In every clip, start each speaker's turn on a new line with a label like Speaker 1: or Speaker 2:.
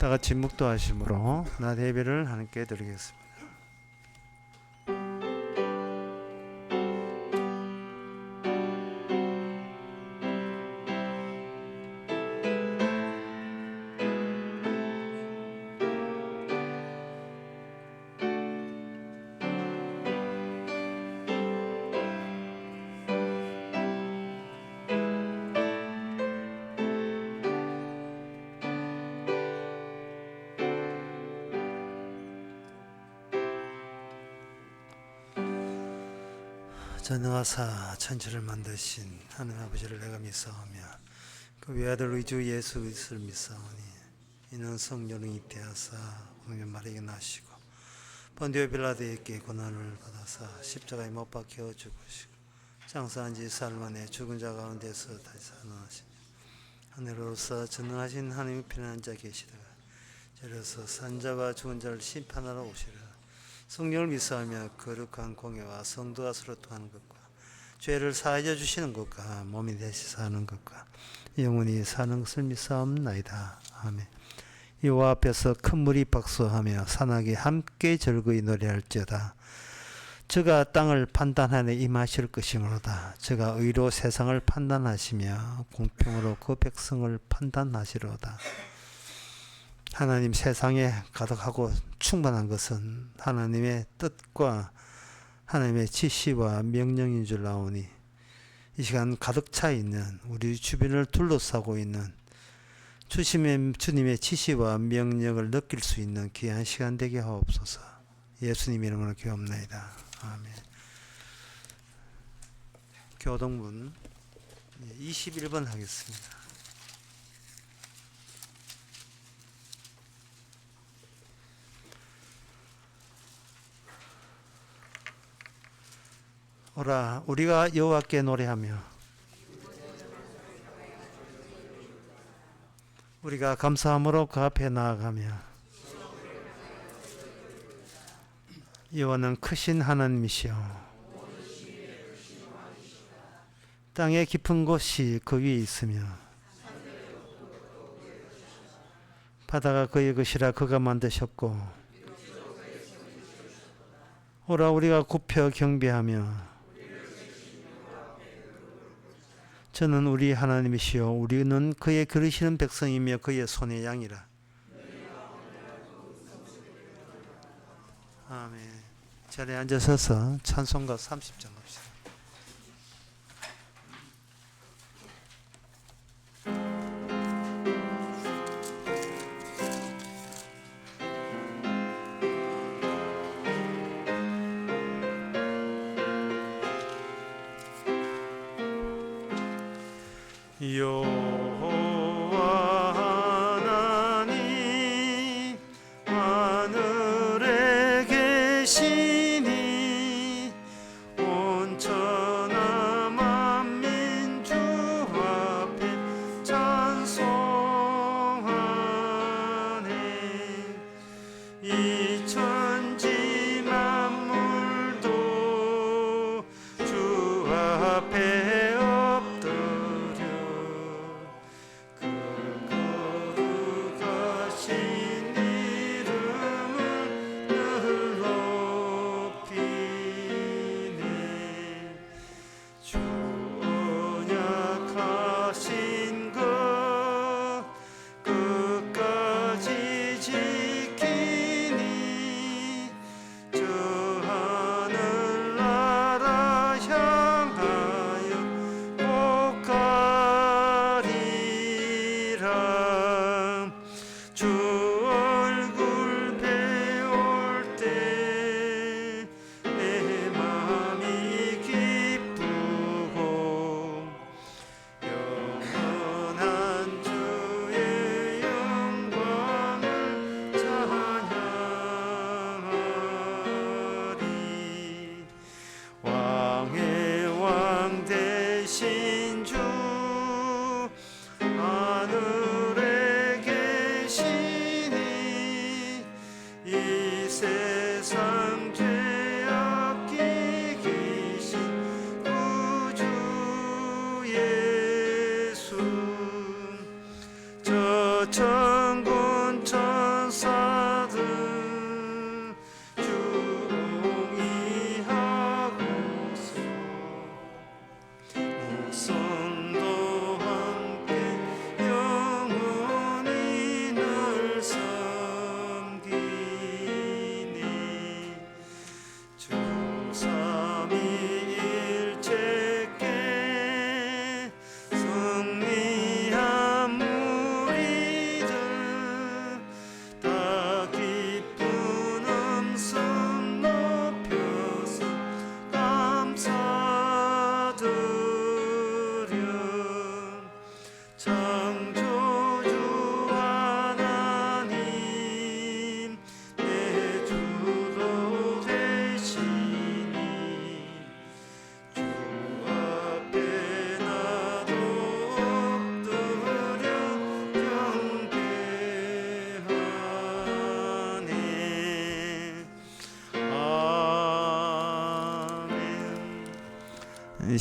Speaker 1: 다 같이 묵도하심으로 낮 예배를 하나님께 드리겠습니다. 전능하사 천지를 만드신 하나님 아버지를 내가 믿사오며 그 외아들 우리 주 예수 그리스도를 믿사오니 이는 성령을 잉태하사 오늘 마리아에게 나시고 본디오 빌라도에게 고난을 받아사 십자가에 못 박혀 죽으시고 장사한 지 사흘 만에 죽은 자 가운데서 다시 살아나시며 하늘로서 전능하신 하나님의 편한 자 계시다가 저로서 산자와 죽은 자를 심판하러 오시리라. 성령을 믿사오며 거룩한 공예와 성도가 서로 통하는 것과 죄를 사하여 주시는 것과 몸이 되시 사는 것과 영원히 사는 것을 믿사옵나이다. 아멘. 여호와 앞에서 큰 물이 박수하며 산악이 함께 즐거이 노래할지어다. 저가 땅을 판단하여 임하실 것이므로다. 저가 의로 세상을 판단하시며 공평으로 그 백성을 판단하시로다. 하나님, 세상에 가득하고 충만한 것은 하나님의 뜻과 하나님의 지시와 명령인 줄 아오니 이 시간 가득 차 있는 우리 주변을 둘러싸고 있는 주님의 지시와 명령을 느낄 수 있는 귀한 시간 되게 하옵소서. 예수님 이름으로 기도합나이다. 아멘. 교동문 21번 하겠습니다. 오라 우리가 여호와께 노래하며 우리가 감사함으로 그 앞에 나아가며 여호와는 크신 하나님이시여 땅의 깊은 곳이 그 위에 있으며 바다가 그의 것이라 그가 만드셨고 오라 우리가 굽혀 경배하며 저는 우리 하나님이시요 우리는 그의 기르시는 백성이며 그의 손의 양이라. 아멘. 자리에 앉으셔서 찬송가 30장 합시다. 여호와 하나님 하늘에 계시니 온 천하 만민 주 앞에 찬송하네. 이 천지 만물도 주 앞에 천군 천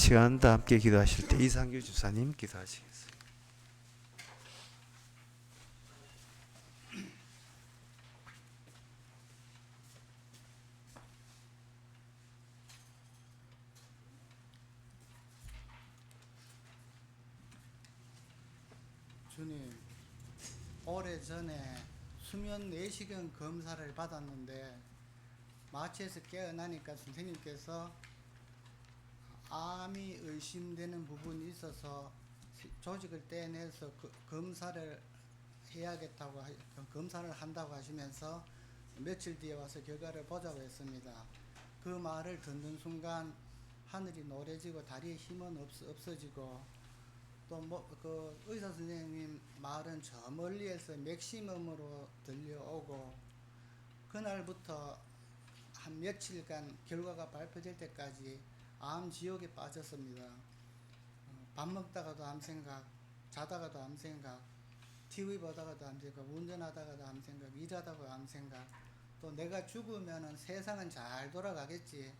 Speaker 1: 시간 다 함께 기도하실 때 이상규 주사님 기도하시겠습니다.
Speaker 2: 주님, 오래전에 수면 내시경 검사를 받았는데 마취해서 깨어나니까 선생님께서 암이 의심되는 부분이 있어서 조직을 떼내서 검사를 해야겠다고 검사를 한다고 하시면서 며칠 뒤에 와서 결과를 보자고 했습니다. 그 말을 듣는 순간 하늘이 노래지고 다리에 힘은 없어지고 또 그 의사 선생님 말은 저 멀리에서 맥시멈으로 들려오고 그날부터 한 며칠간 결과가 발표될 때까지 암 지옥에 빠졌습니다. 밥 먹다가도 암 생각, 자다가도 암 생각, TV 보다가도 암 생각, 운전하다가도 암 생각, 일하다가도 암 생각, 또 내가 죽으면은 세상은 잘 돌아가겠지,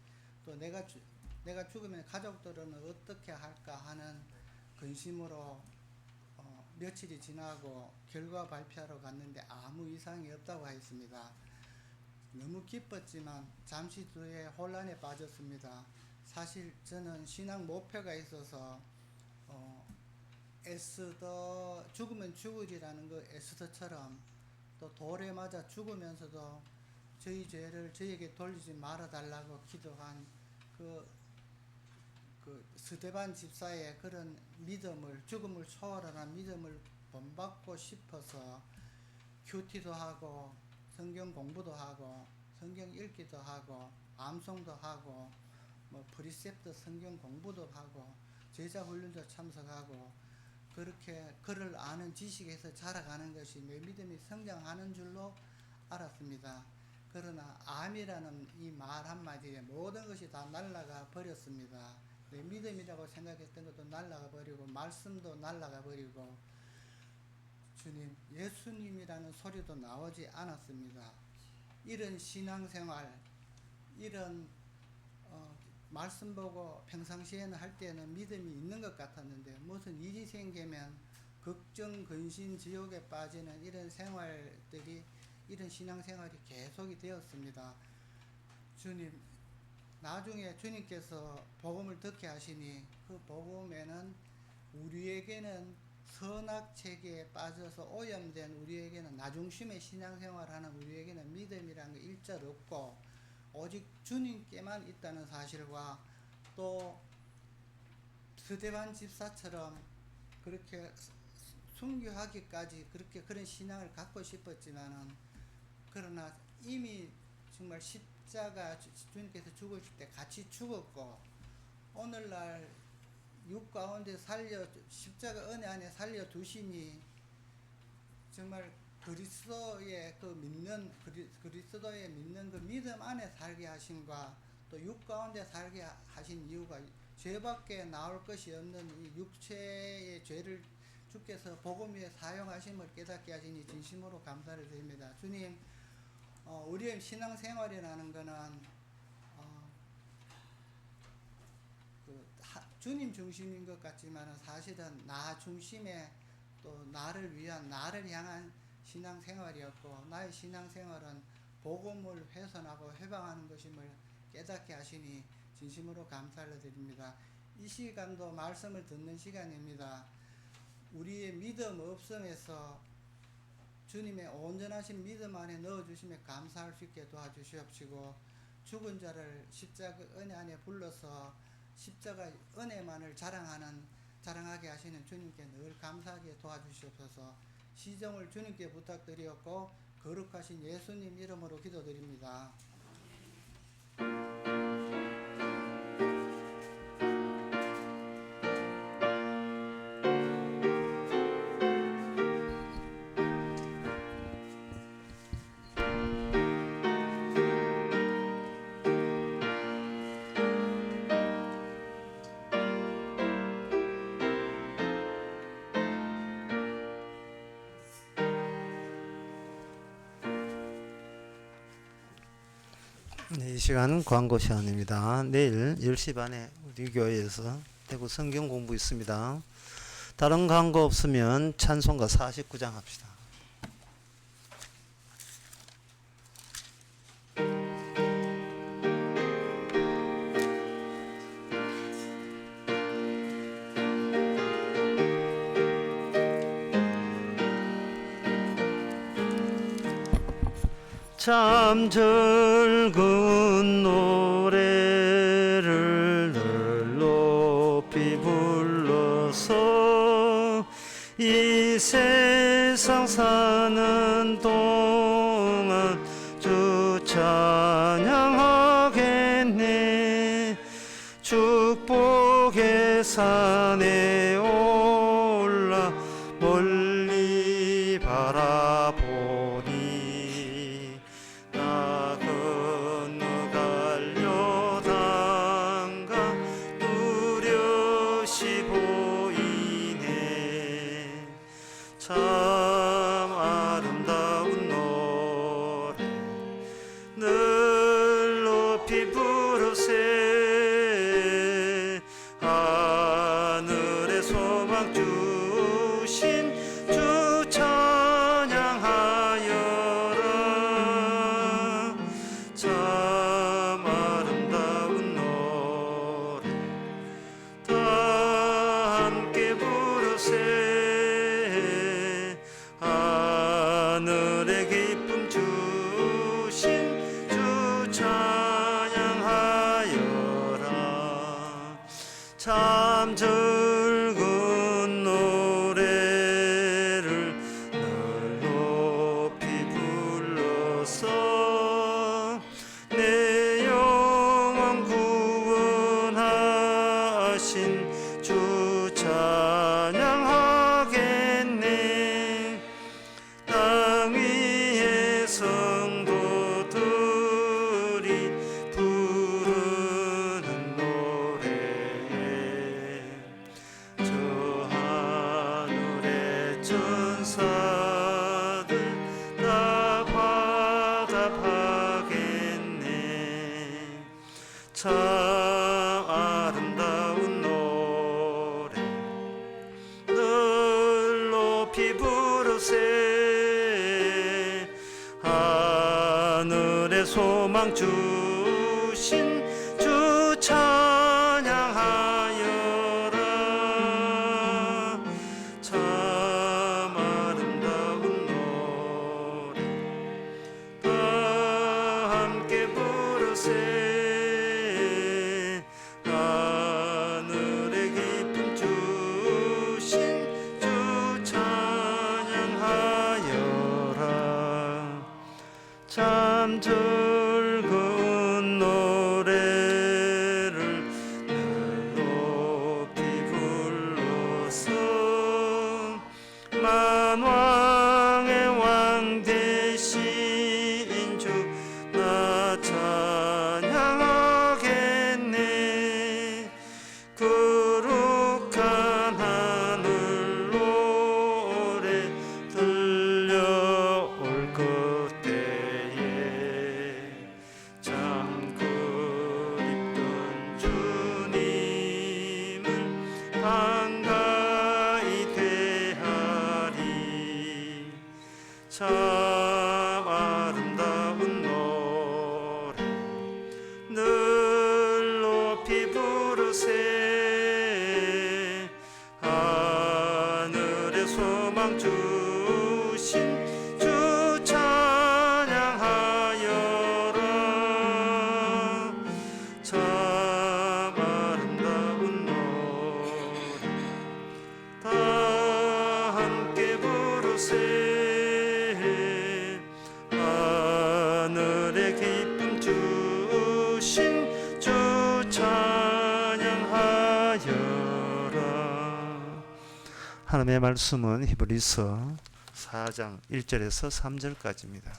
Speaker 2: 또 내가 죽으면 가족들은 어떻게 할까 하는 근심으로 며칠이 지나고 결과 발표하러 갔는데 아무 이상이 없다고 하였습니다. 너무 기뻤지만 잠시 뒤에 혼란에 빠졌습니다. 사실 저는 신앙 목표가 있어서 에스더 죽으면 죽으리라는 그 에스더처럼 또 돌에 맞아 죽으면서도 저희 죄를 저에게 돌리지 말아달라고 기도한 그 스데반 집사의 그런 믿음을, 죽음을 초월하는 믿음을 본받고 싶어서 큐티도 하고 성경 공부도 하고 성경 읽기도 하고 암송도 하고 프리셉트 성경 공부도 하고 제자 훈련도 참석하고 그렇게 그를 아는 지식에서 자라가는 것이 내 믿음이 성장하는 줄로 알았습니다. 그러나 암이라는 이 말 한마디에 모든 것이 다 날아가 버렸습니다. 내 믿음이라고 생각했던 것도 날아가 버리고 말씀도 날아가 버리고 주님, 예수님이라는 소리도 나오지 않았습니다. 이런 신앙생활, 이런 말씀 보고 평상시에는 할 때는 믿음이 있는 것 같았는데 무슨 일이 생기면 걱정, 근심, 지옥에 빠지는 이런 생활들이, 이런 신앙생활이 계속이 되었습니다. 주님, 나중에 주님께서 복음을 듣게 하시니 그 복음에는 우리에게는 선악체계에 빠져서 오염된 우리에게는 나중심의 신앙생활하는 우리에게는 믿음이라는 게 일절 없고 오직 주님께만 있다는 사실과 또 스데반 집사처럼 그렇게 순교하기까지 그런 신앙을 갖고 싶었지만은 그러나 이미 정말 십자가 주님께서 죽으실 때 같이 죽었고 오늘날 육 가운데 십자가 은혜 안에 살려 두시니 정말 그리스도의 믿는 그 믿음 안에 살게 하심과 또 육 가운데 살게 하신 이유가 죄밖에 나올 것이 없는 이 육체의 죄를 주께서 복음 위에 사용하심을 깨닫게 하시니 진심으로 감사를 드립니다. 주님, 우리의 신앙생활이라는 것은 주님 중심인 것 같지만 사실은 나 중심의 또 나를 위한, 나를 향한 신앙생활이었고 나의 신앙생활은 복음을 훼손하고 회방하는 것임을 깨닫게 하시니 진심으로 감사를 드립니다. 이 시간도 말씀을 듣는 시간입니다. 우리의 믿음 없음에서 주님의 온전하신 믿음 안에 넣어주시며 감사할 수 있게 도와주시옵시고 죽은 자를 십자가 은혜 안에 불러서 십자가 은혜만을 자랑하게 하시는 주님께 늘 감사하게 도와주시옵소서. 시정을 주님께 부탁드리었고 거룩하신 예수님 이름으로 기도드립니다.
Speaker 1: 네, 이 시간은 광고 시간입니다. 내일 10시 반에 우리 교회에서 되고 성경 공부 있습니다. 다른 광고 없으면 찬송가 49장 합시다. 참 즐거운 노래를 늘 높이 불러서 이 세상 사는 동안 주 찬양하겠네. 축복의 산에 올라 멀리 바라보니 나 건너가려다가 뚜렷이 보이네. 참 아름다운 노래 늘 높이 부르세. 하늘의 소망 주신 주 찬양하여라. 참 아름다운 노래 다 함께 부르세. 하늘의 기쁨 주신 주 찬양하여라. 참 즐거운 노래를 늘 높이 불러서 내 영혼 구원하신 주 찬양하겠네. 땅 위의 성도들이 부르는 노래 저 하늘의 천사들 다 화답하겠네. 참 아름다운 노래 늘 높이 부르세. 하늘의 소망 주신 주 찬양하여라. 참 아름다운 노래 다 함께 부르세. 하늘의 기쁨 주신 주 찬양하여라. 참 즐거운 노래를 늘 높이 불러서 만왕의 왕 되신 주 나 찬양하겠네. 거룩한 하늘 노래 들려올 그때에 참 그립던 주님을 반가이 대하리. 참 아름다운 노래 늘 높이 부르세. 하늘의 소망 주신 주 찬양하여라. 참 아름다운 노래 다 함께 부르세. 하늘의 기쁨 주신 주 찬양하여라. 하나님의 말씀은 히브리서 4장 1절에서 3절까지입니다.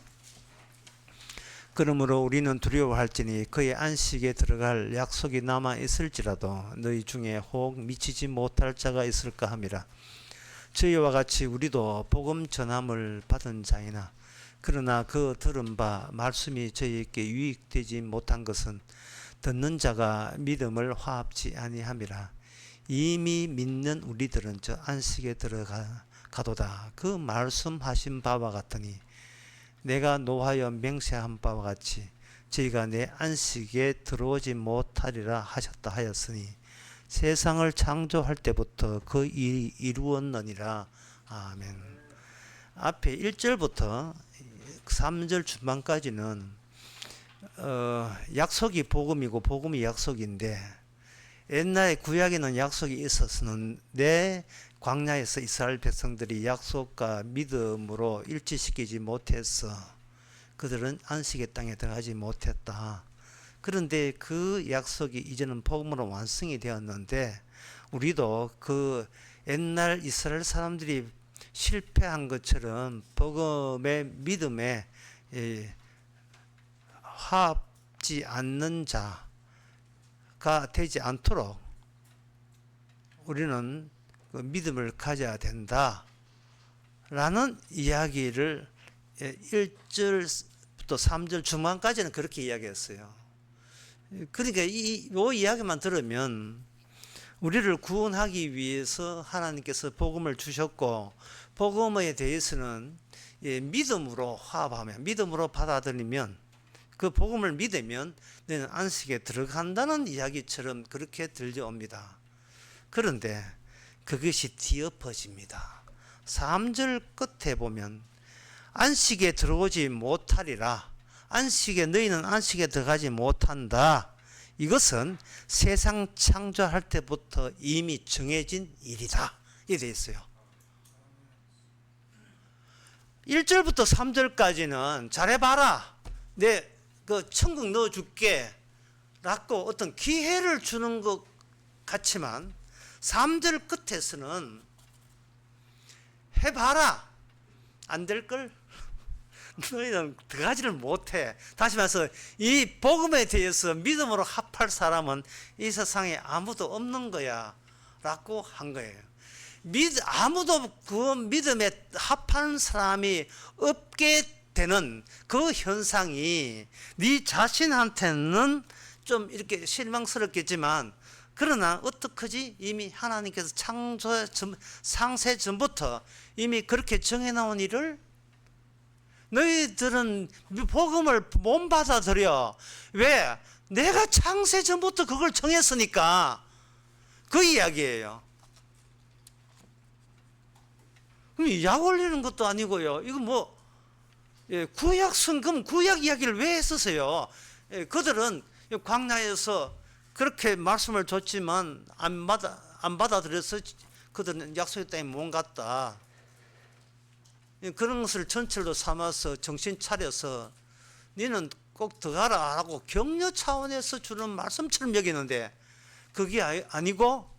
Speaker 1: 그러므로 우리는 두려워할지니 그의 안식에 들어갈 약속이 남아 있을지라도 너희 중에 혹 미치지 못할 자가 있을까 함이라. 저희와 같이 우리도 복음 전함을 받은 자이나 그러나 그 들은 바 말씀이 저희에게 유익되지 못한 것은 듣는 자가 믿음을 화합지 아니함이라. 이미 믿는 우리들은 저 안식에 들어가도다. 그 말씀하신 바와 같으니 내가 노하여 맹세한 바와 같이 저희가 내 안식에 들어오지 못하리라 하셨다 하였으니 세상을 창조할 때부터 그 일이 이루었느니라. 아멘. 앞에 1절부터 3절 중반까지는 약속이 복음이고 복음이 약속인데, 옛날에 구약에는 약속이 있었으는 내 광야에서 이스라엘 백성들이 약속과 믿음으로 일치시키지 못해서 그들은 안식의 땅에 들어가지 못했다. 그런데 그 약속이 이제는 복음으로 완성이 되었는데, 우리도 그 옛날 이스라엘 사람들이 실패한 것처럼 복음의 믿음에 화합지 않는 자가 되지 않도록 우리는 그 믿음을 가져야 된다 라는 이야기를 1절부터 3절 중반까지는 그렇게 이야기했어요. 그러니까 이 이야기만 들으면 우리를 구원하기 위해서 하나님께서 복음을 주셨고, 복음에 대해서는 믿음으로 화합하면, 믿음으로 받아들이면, 그 복음을 믿으면 너는 안식에 들어간다는 이야기처럼 그렇게 들려옵니다. 그런데 그것이 뒤엎어집니다. 3절 끝에 보면 안식에 들어오지 못하리라. 안식에 너희는 안식에 들어가지 못한다. 이것은 세상 창조할 때부터 이미 정해진 일이다. 이렇게 되어 있어요. 1절부터 3절까지는 잘해봐라. 내 그 천국 넣어줄게 라고 어떤 기회를 주는 것 같지만 3절 끝에서는 해봐라. 안 될걸? 너희는 들어가지를 못해. 다시 말해서 이 복음에 대해서 믿음으로 합할 사람은 이 세상에 아무도 없는 거야 라고 한 거예요. 아무도 그 믿음에 합하는 사람이 없게 되는 그 현상이 네 자신한테는 좀 이렇게 실망스럽겠지만, 그러나 어떡하지? 이미 하나님께서 상세 전부터 이미 그렇게 정해놓은 일을 너희들은 복음을 못 받아들여. 왜? 내가 창세 전부터 그걸 정했으니까. 그 이야기예요. 그럼 약 올리는 것도 아니고요. 이거 뭐 구약 성경, 구약 이야기를 왜 했었어요? 그들은 광야에서 그렇게 말씀을 줬지만 안 받아들여서 그들은 약속의 땅에 못 갔다. 그런 것을 전철로 삼아서 정신 차려서 너는 꼭 들어가라 하고 격려 차원에서 주는 말씀처럼 여기는데, 그게 아니고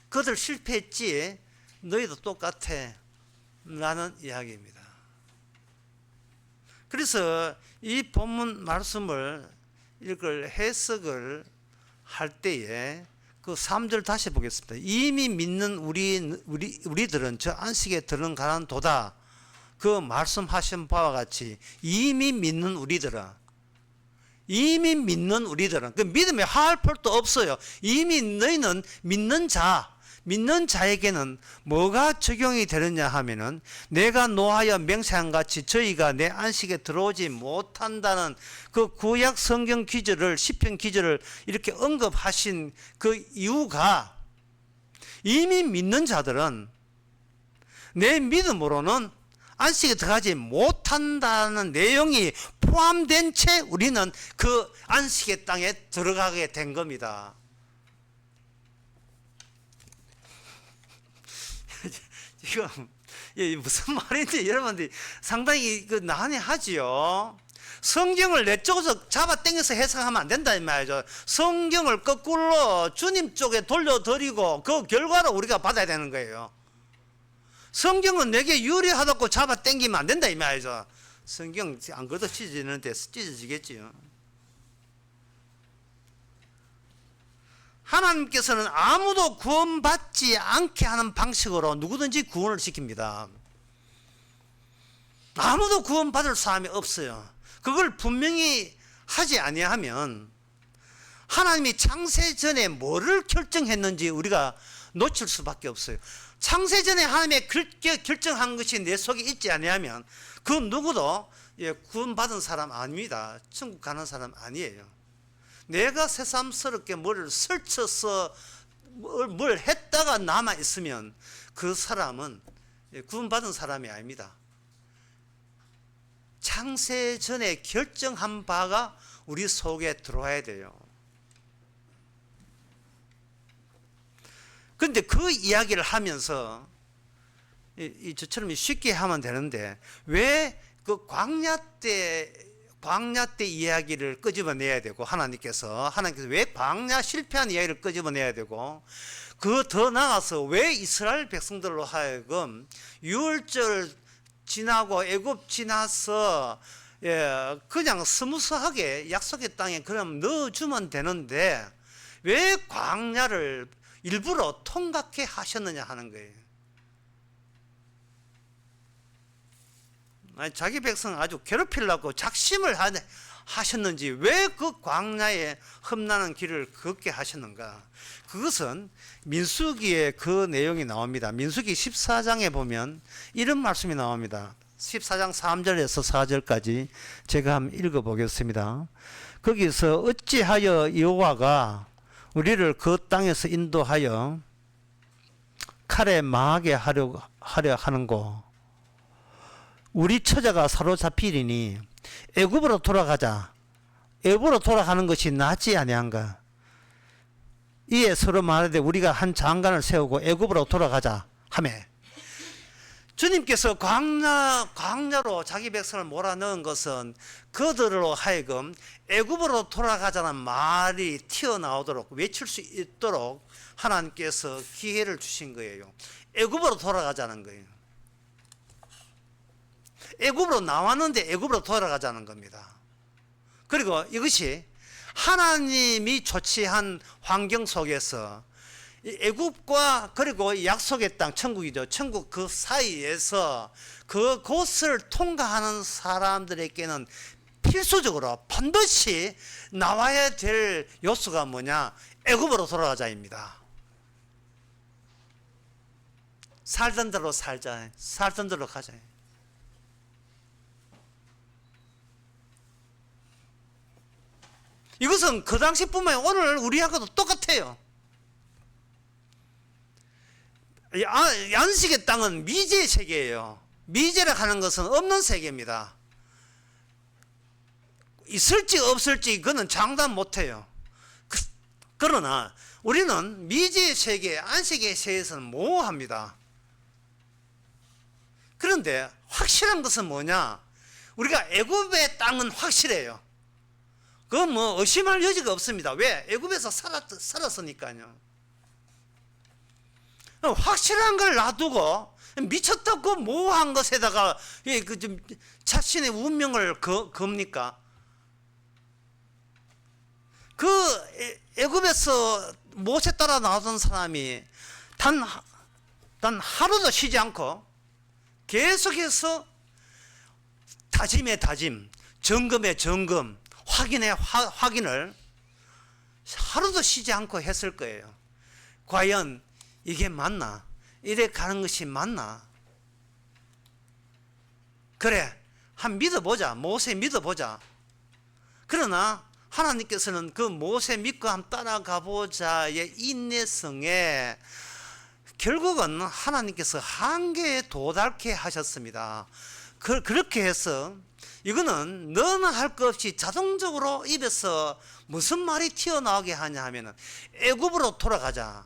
Speaker 1: 그들 실패했지 너희도 똑같아 라는 이야기입니다. 그래서 이 본문 말씀을 이걸 해석을 할 때에 그 3절 다시 보겠습니다. 이미 믿는 우리들은 저 안식에 들어가는 도다. 그 말씀하신 바와 같이 이미 믿는 우리들은 그 믿음에 하할 필요도 없어요. 이미 너희는 믿는 자에게는 뭐가 적용이 되느냐 하면은, 내가 노하여 맹세한 같이 저희가 내 안식에 들어오지 못한다는 그 구약 성경 기절을, 시편 기절을 이렇게 언급하신 그 이유가, 이미 믿는 자들은 내 믿음으로는 안식에 들어가지 못한다는 내용이 포함된 채 우리는 그 안식의 땅에 들어가게 된 겁니다. 이거 무슨 말인지 여러분들이 상당히 난해하지요. 성경을 내 쪽에서 잡아 당겨서 해석하면 안 된다 이 말이죠. 성경을 거꾸로 주님 쪽에 돌려드리고 그 결과로 우리가 받아야 되는 거예요. 성경은 내게 유리하다고 잡아 당기면 안 된다 이 말이죠. 성경 안 그래도 찢어지는데 찢어지겠지요. 하나님께서는 아무도 구원받지 않게 하는 방식으로 누구든지 구원을 시킵니다. 아무도 구원받을 사람이 없어요. 그걸 분명히 하지 아니하면 하나님이 창세 전에 뭐를 결정했는지 우리가 놓칠 수밖에 없어요. 창세 전에 하나님의 결정한 것이 내 속에 있지 아니하면 그 누구도 구원받은 사람 아닙니다. 천국 가는 사람 아니에요. 내가 새삼스럽게 뭐를 설쳐서 뭘 했다가 남아 있으면 그 사람은 구원받은 사람이 아닙니다. 창세 전에 결정한 바가 우리 속에 들어와야 돼요. 그런데 그 이야기를 하면서 저처럼 쉽게 하면 되는데 왜 그 광야 때 이야기를 끄집어내야 되고 하나님께서 왜 광야 실패한 이야기를 끄집어내야 되고 그 더 나아가서 왜 이스라엘 백성들로 하여금 유월절 지나고 애굽 지나서 그냥 스무스하게 약속의 땅에 그럼 넣어주면 되는데 왜 광야를 일부러 통각해 하셨느냐 하는 거예요. 자기 백성을 아주 괴롭히려고 작심을 하셨는지 왜 그 광야에 험난한 길을 걷게 하셨는가? 그것은 민수기에 그 내용이 나옵니다. 민수기 14장에 보면 이런 말씀이 나옵니다. 14장 3절에서 4절까지 제가 한번 읽어보겠습니다. 거기서 어찌하여 여호와가 우리를 그 땅에서 인도하여 칼에 망하게 하려 하는고 우리 처자가 사로잡히리니 애굽으로 돌아가자. 애굽으로 돌아가는 것이 낫지 아니한가? 이에 서로 말하되 우리가 한 장관을 세우고 애굽으로 돌아가자 하며 주님께서 광야로 자기 백성을 몰아넣은 것은 그들로 하여금 애굽으로 돌아가자는 말이 튀어나오도록 외칠 수 있도록 하나님께서 기회를 주신 거예요. 애굽으로 돌아가자는 거예요. 애굽으로 나왔는데 애굽으로 돌아가자는 겁니다. 그리고 이것이 하나님이 조치한 환경 속에서 애굽과 그리고 약속의 땅 천국이죠. 천국 그 사이에서 그곳을 통과하는 사람들에게는 필수적으로 반드시 나와야 될 요소가 뭐냐? 애굽으로 돌아가자입니다. 살던 대로 살자. 살던 대로 가자. 이것은 그 당시뿐만 아니라 오늘 우리하고도 똑같아요. 안식의 땅은 미제의 세계예요. 미제라 하는 것은 없는 세계입니다. 있을지 없을지 그는 장담 못해요. 그러나 우리는 미제의 세계, 안식의 세계에서는 모호합니다. 그런데 확실한 것은 뭐냐? 우리가 애굽의 땅은 확실해요. 그건 뭐 의심할 여지가 없습니다. 왜? 애굽에서 살았으니까요. 확실한 걸 놔두고 미쳤다고 모호한 것에다가 자신의 운명을 겁니까? 그 애굽에서 모세 따라 나오던 사람이 단 하루도 쉬지 않고 계속해서 다짐에 다짐, 점검에 점검, 확인에 확인을 하루도 쉬지 않고 했을 거예요. 과연 이게 맞나? 이래 가는 것이 맞나? 그래, 한 믿어보자. 모세 믿어보자. 그러나 하나님께서는 그 모세 믿고 한번 따라가 보자의 인내성에 결국은 하나님께서 한계에 도달케 하셨습니다. 그렇게 해서 이거는 너나 할 것 없이 자동적으로 입에서 무슨 말이 튀어나오게 하냐 하면은 애굽으로 돌아가자.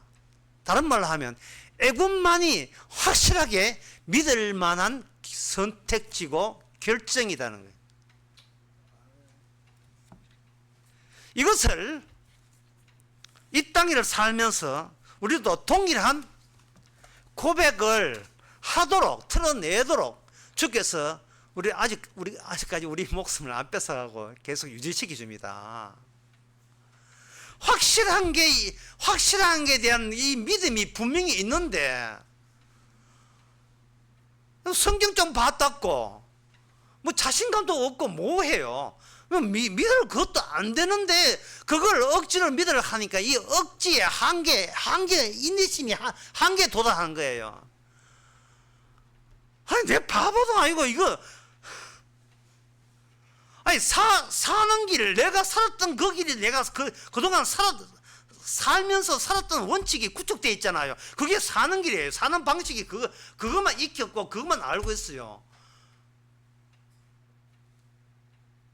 Speaker 1: 다른 말로 하면 애굽만이 확실하게 믿을 만한 선택지고 결정이라는 거예요. 이것을 이 땅을 살면서 우리도 동일한 고백을 하도록 틀어내도록 주께서 아직까지 우리 목숨을 안 뺏어가고 계속 유지시켜 줍니다. 확실한 게 대한 이 믿음이 분명히 있는데 성경 좀 봤다고 뭐 자신감도 없고 뭐해요. 믿을 것도 안 되는데 그걸 억지로 믿으려 하니까 이 억지의 한계 인내심이 한계에 도달하는 거예요. 아니 내 바보도 아니고 이거 아니 사는 길 내가 살았던 그 길이 내가 그동안 살면서 살았던 원칙이 구축되어 있잖아요. 그게 사는 길이에요. 사는 방식이 그것만 익혔고 그것만 알고 있어요.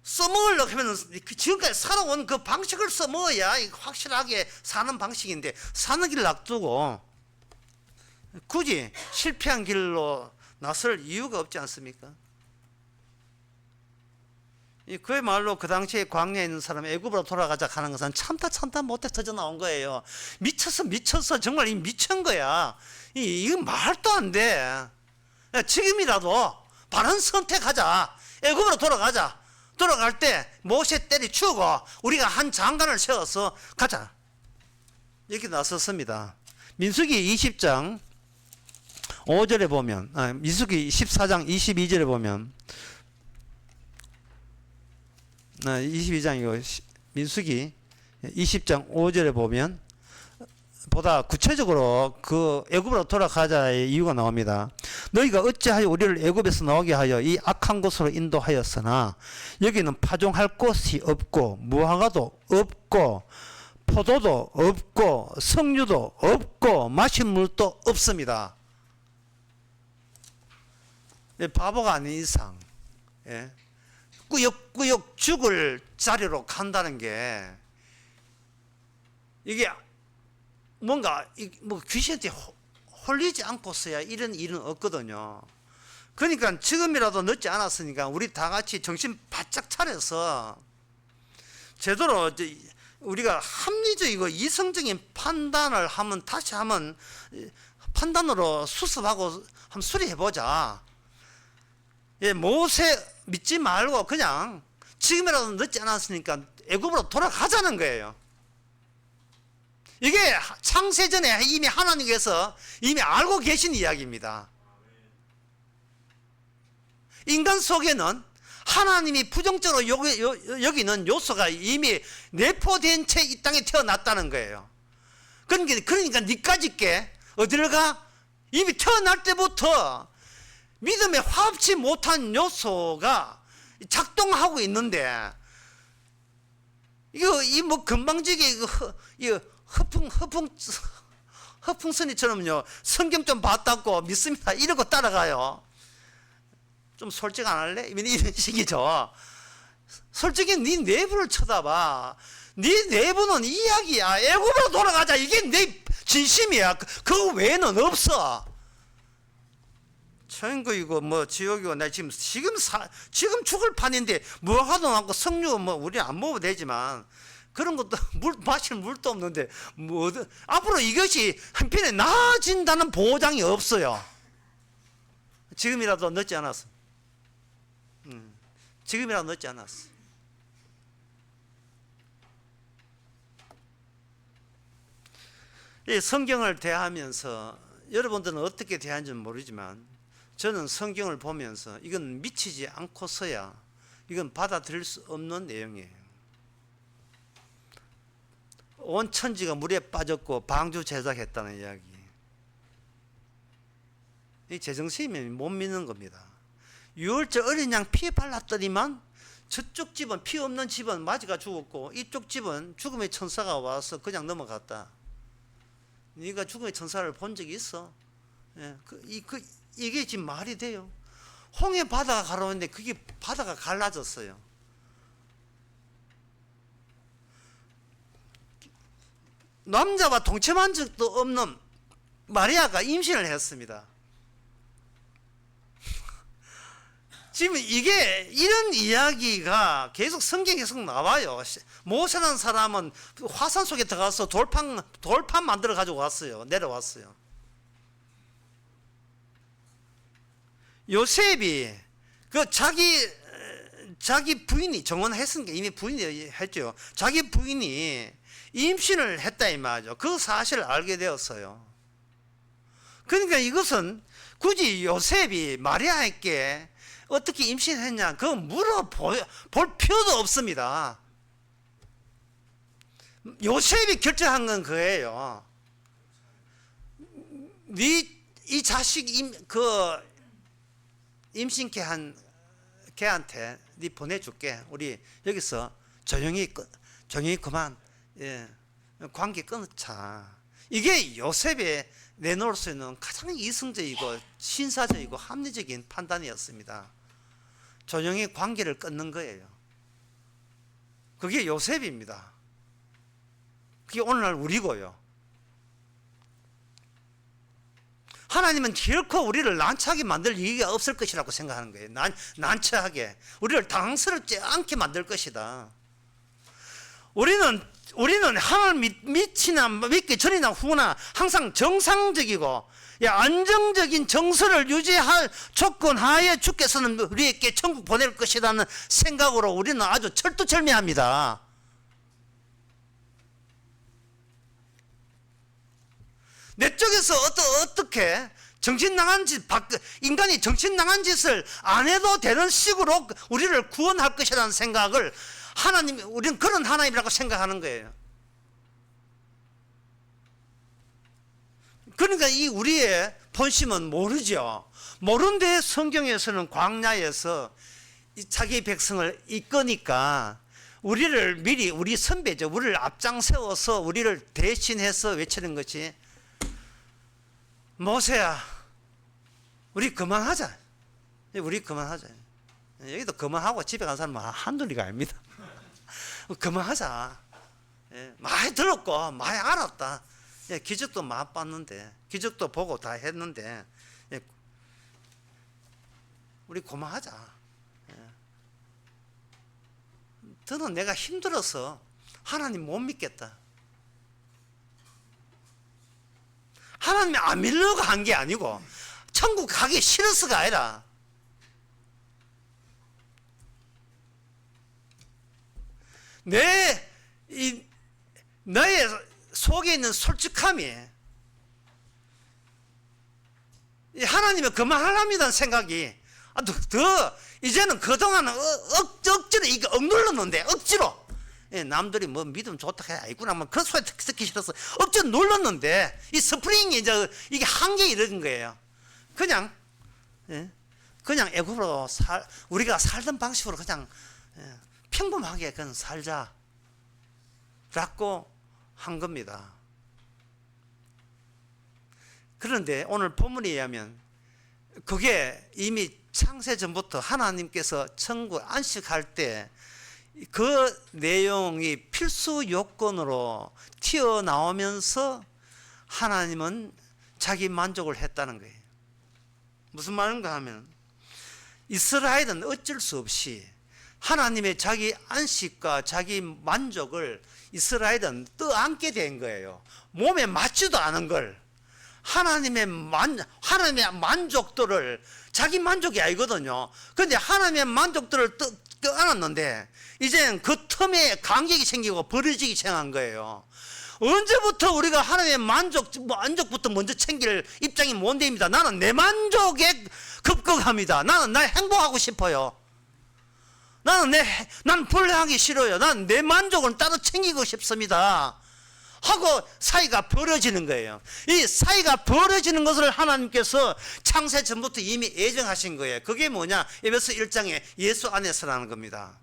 Speaker 1: 써먹으려고 하면 지금까지 살아온 그 방식을 써먹어야 확실하게 사는 방식인데 사는 길을 놔두고 굳이 실패한 길로 나설 이유가 없지 않습니까? 그야말로 그 당시에 광야에 있는 사람 애굽으로 돌아가자 하는 것은 참다 못해 터져 나온 거예요. 미쳐서 정말 미친 거야. 이거 말도 안 돼. 지금이라도 바른 선택하자. 애굽으로 돌아가자. 돌아갈 때 모세 때리치우고 우리가 한 장관을 세워서 가자. 이렇게 나섰습니다. 민수기 20장 5절에 보면 민수기 14장 22절에 보면 22장이고 민수기 20장 5절에 보면 보다 구체적으로 그 애굽으로 돌아가자의 이유가 나옵니다. 너희가 어찌하여 우리를 애굽에서 나오게 하여 이 악한 곳으로 인도하였으나 여기는 파종할 곳이 없고 무화과도 없고 포도도 없고 석류도 없고 마실 물도 없습니다. 바보가 아닌 이상 꾸역꾸역 죽을 자리로 간다는 게 이게 뭔가 뭐 귀신한테 홀리지 않고서야 이런 일은 없거든요. 그러니까 지금이라도 늦지 않았으니까 우리 다 같이 정신 바짝 차려서 제대로 우리가 합리적이고 이성적인 판단을 하면 다시 한번 판단으로 수습하고 한번 수리해보자. 모세 믿지 말고 그냥 지금이라도 늦지 않았으니까 애굽으로 돌아가자는 거예요. 이게 창세전에 이미 하나님께서 이미 알고 계신 이야기입니다. 인간 속에는 하나님이 부정적으로 여기는 요소가 이미 내포된 채 이 땅에 태어났다는 거예요. 그러니까 니까짓 게 어디를 가? 이미 태어날 때부터 믿음에 화합치 못한 요소가 작동하고 있는데 이거 금방지게 이거 허풍선이처럼요 성경 좀 봤다고 믿습니다 이러고 따라가요. 좀 솔직 안 할래? 이런 식이죠. 솔직히 네 내부를 쳐다봐. 네 내부는 이야기야. 애굽으로 돌아가자. 이게 내 진심이야. 그 외에는 없어. 천국이고 뭐 지옥이고 나 지금 죽을 판인데 무화과도 많고 석류 뭐 우리 안 먹어도 되지만 그런 것도 마실 물도 없는데 뭐 앞으로 이것이 한편에 나아진다는 보장이 없어요. 지금이라도 늦지 않았어. 지금이라도 늦지 않았어. 이 성경을 대하면서 여러분들은 어떻게 대하는지는 모르지만 저는 성경을 보면서 이건 미치지 않고서야 이건 받아들일 수 없는 내용이에요. 온 천지가 물에 빠졌고 방주 제작했다는 이야기. 이 제정신이면 못 믿는 겁니다. 6월절 어린 양 피 발랐더니만 저쪽 집은 피 없는 집은 마지가 죽었고 이쪽 집은 죽음의 천사가 와서 그냥 넘어갔다. 네가 죽음의 천사를 본 적이 있어? 이게 지금 말이 돼요? 홍해 바다가 가라오는데 그게 바다가 갈라졌어요. 남자와 동침한 적도 없는 마리아가 임신을 했습니다. 지금 이게 이런 이야기가 계속 성경에 계속 나와요. 모세라는 사람은 화산 속에 들어가서 돌판 만들어 가지고 왔어요. 내려왔어요. 요셉이 그 자기 부인이 정혼했으니까 이미 부인이 했죠. 자기 부인이 임신을 했다 이 말이죠. 그 사실을 알게 되었어요. 그러니까 이것은 굳이 요셉이 마리아에게 어떻게 임신했냐 그거 물어볼 필요도 없습니다. 요셉이 결정한 건 그예요. 이 자식 임신케 한 걔한테 네 보내줄게. 우리 여기서 조용히 그만 관계 끊자. 이게 요셉의 내놓을 수 있는 가장 이성적이고 신사적이고 합리적인 판단이었습니다. 조용히 관계를 끊는 거예요. 그게 요셉입니다. 그게 오늘날 우리고요. 하나님은 결코 우리를 난처하게 만들 이유가 없을 것이라고 생각하는 거예요. 난처하게 우리를 당황스럽지 않게 만들 것이다. 우리는 하나님 믿기 전이나 후나 항상 정상적이고 안정적인 정서를 유지할 조건 하에 주께서는 우리에게 천국 보낼 것이라는 생각으로 우리는 아주 철두철미합니다. 내 쪽에서 어떻게 인간이 정신 나간 짓을 안 해도 되는 식으로 우리를 구원할 것이라는 생각을 우리는 그런 하나님이라고 생각하는 거예요. 그러니까 이 우리의 본심은 모르죠. 모른데 성경에서는 광야에서 자기 백성을 이끄니까 우리를 미리 우리 선배죠. 우리를 앞장세워서 우리를 대신해서 외치는 것이 모세야, 우리 그만하자. 여기도 그만하고 집에 간 사람은 한둘이가 아닙니다. 그만하자. 많이 들었고 많이 알았다. 기적도 맛봤는데 기적도 보고 다 했는데 우리 그만하자. 더는 내가 힘들어서 하나님 못 믿겠다. 하나님이 안 믿으려고 한 게 아니고 천국 가기 싫어서가 아니라 너의 속에 있는 솔직함이 하나님이 그만하랍니다는 생각이 이제는 그동안은 억지로 이거 억눌렀는데 억지로 남들이 뭐 믿으면 좋다 해 아이구나 뭐 그런 소리 듣기 싫어서 억지로 눌렀는데 이 스프링이 이게 한계에 이르는 거예요. 그냥 애굽으로 우리가 살던 방식으로 그냥 평범하게 그냥 살자라고 한 겁니다. 그런데 오늘 본문에 의하면 그게 이미 창세 전부터 하나님께서 천국 안식할 때 그 내용이 필수 요건으로 튀어나오면서 하나님은 자기 만족을 했다는 거예요. 무슨 말인가 하면 이스라엘은 어쩔 수 없이 하나님의 자기 안식과 자기 만족을 이스라엘은 떠안게 된 거예요. 몸에 맞지도 않은 걸 하나님의 만족들을 자기 만족이 아니거든요. 그런데 하나님의 만족들을 떠안았는데 이제는 그 틈에 간격이 생기고 버려지기 시작한 거예요. 언제부터 우리가 하나님의 만족부터 먼저 챙길 입장이 뭔데입니다. 나는 내 만족에 급급합니다. 나는 행복하고 싶어요. 난 불행하기 싫어요. 나는 내 만족을 따로 챙기고 싶습니다. 하고 사이가 벌어지는 거예요. 이 사이가 벌어지는 것을 하나님께서 창세 전부터 이미 예정하신 거예요. 그게 뭐냐? 에베소 1장에 예수 안에서라는 겁니다.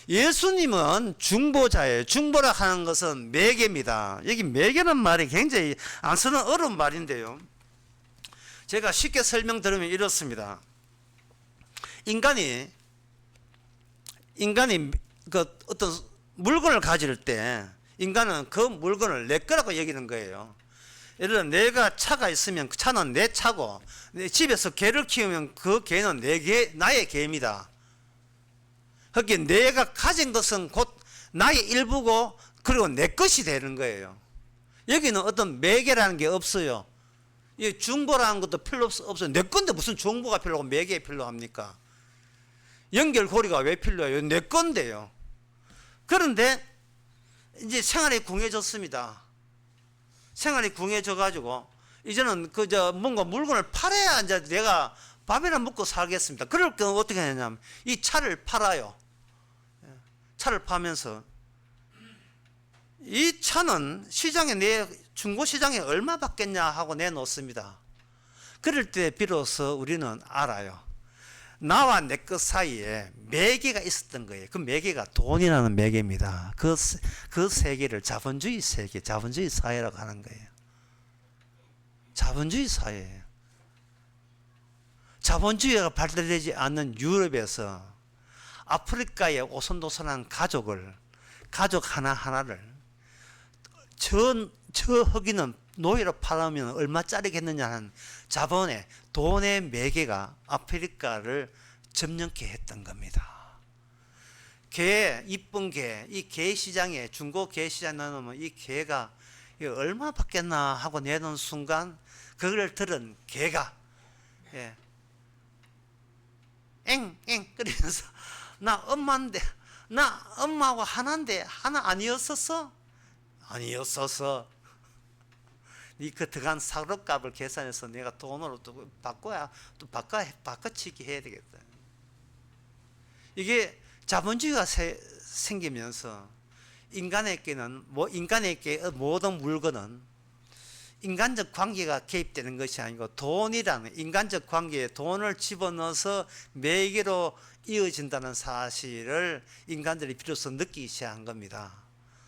Speaker 1: 예수님은 중보자예요. 중보라 하는 것은 매개입니다. 여기 매개는 말이 굉장히 안 쓰는 어려운 말인데요. 제가 쉽게 설명드리면 이렇습니다. 인간이 그 어떤 물건을 가질 때 인간은 그 물건을 내 거라고 여기는 거예요. 예를 들어 내가 차가 있으면 그 차는 내 차고 내 집에서 개를 키우면 그 개는 나의 개입니다. 그렇게 내가 가진 것은 곧 나의 일부고 그리고 내 것이 되는 거예요. 여기는 어떤 매개라는 게 없어요. 이 중보라는 것도 필요 없어요. 내 건데 무슨 중보가 필요하고 매개 필요합니까? 연결고리가 왜 필요해요? 내 건데요. 그런데 이제 생활이 궁해졌습니다. 생활이 궁해져 가지고 이제는 뭔가 물건을 팔아야 이제 내가 밥이나 먹고 살겠습니다. 그럴 경우 어떻게 하냐면 이 차를 팔아요. 차를 파면서 이 차는 시장에 중고시장에 얼마 받겠냐 하고 내놓습니다. 그럴 때 비로소 우리는 알아요. 나와 내 것 사이에 매개가 있었던 거예요. 그 매개가 돈이라는 매개입니다. 그 세계를 자본주의 세계, 자본주의 사회라고 하는 거예요. 자본주의 사회예요. 자본주의가 발달되지 않는 유럽에서 아프리카에 오손도손한 가족 하나하나를 저 흑인은 노예로 팔아면 얼마짜리겠느냐 하는 자본의 돈의 매개가 아프리카를 점령케 했던 겁니다. 이쁜 개, 이 개 시장에, 중고 개 시장에 넣으면 이 개가 얼마 받겠나 하고 내놓은 순간 그걸 들은 개가 엥 그러면서 나 엄마인데, 나 엄마하고 하나인데 하나 아니었었어? 아니었었어. 니 그 들어간 사료값을 계산해서 내가 돈으로 또 바꿔치기 해야 되겠다. 이게 자본주의가 생기면서 인간에게 모든 물건은 인간적 관계가 개입되는 것이 아니고 돈이라는 인간적 관계에 돈을 집어넣어서 매개로 이어진다는 사실을 인간들이 비로소 느끼기 시작한 겁니다.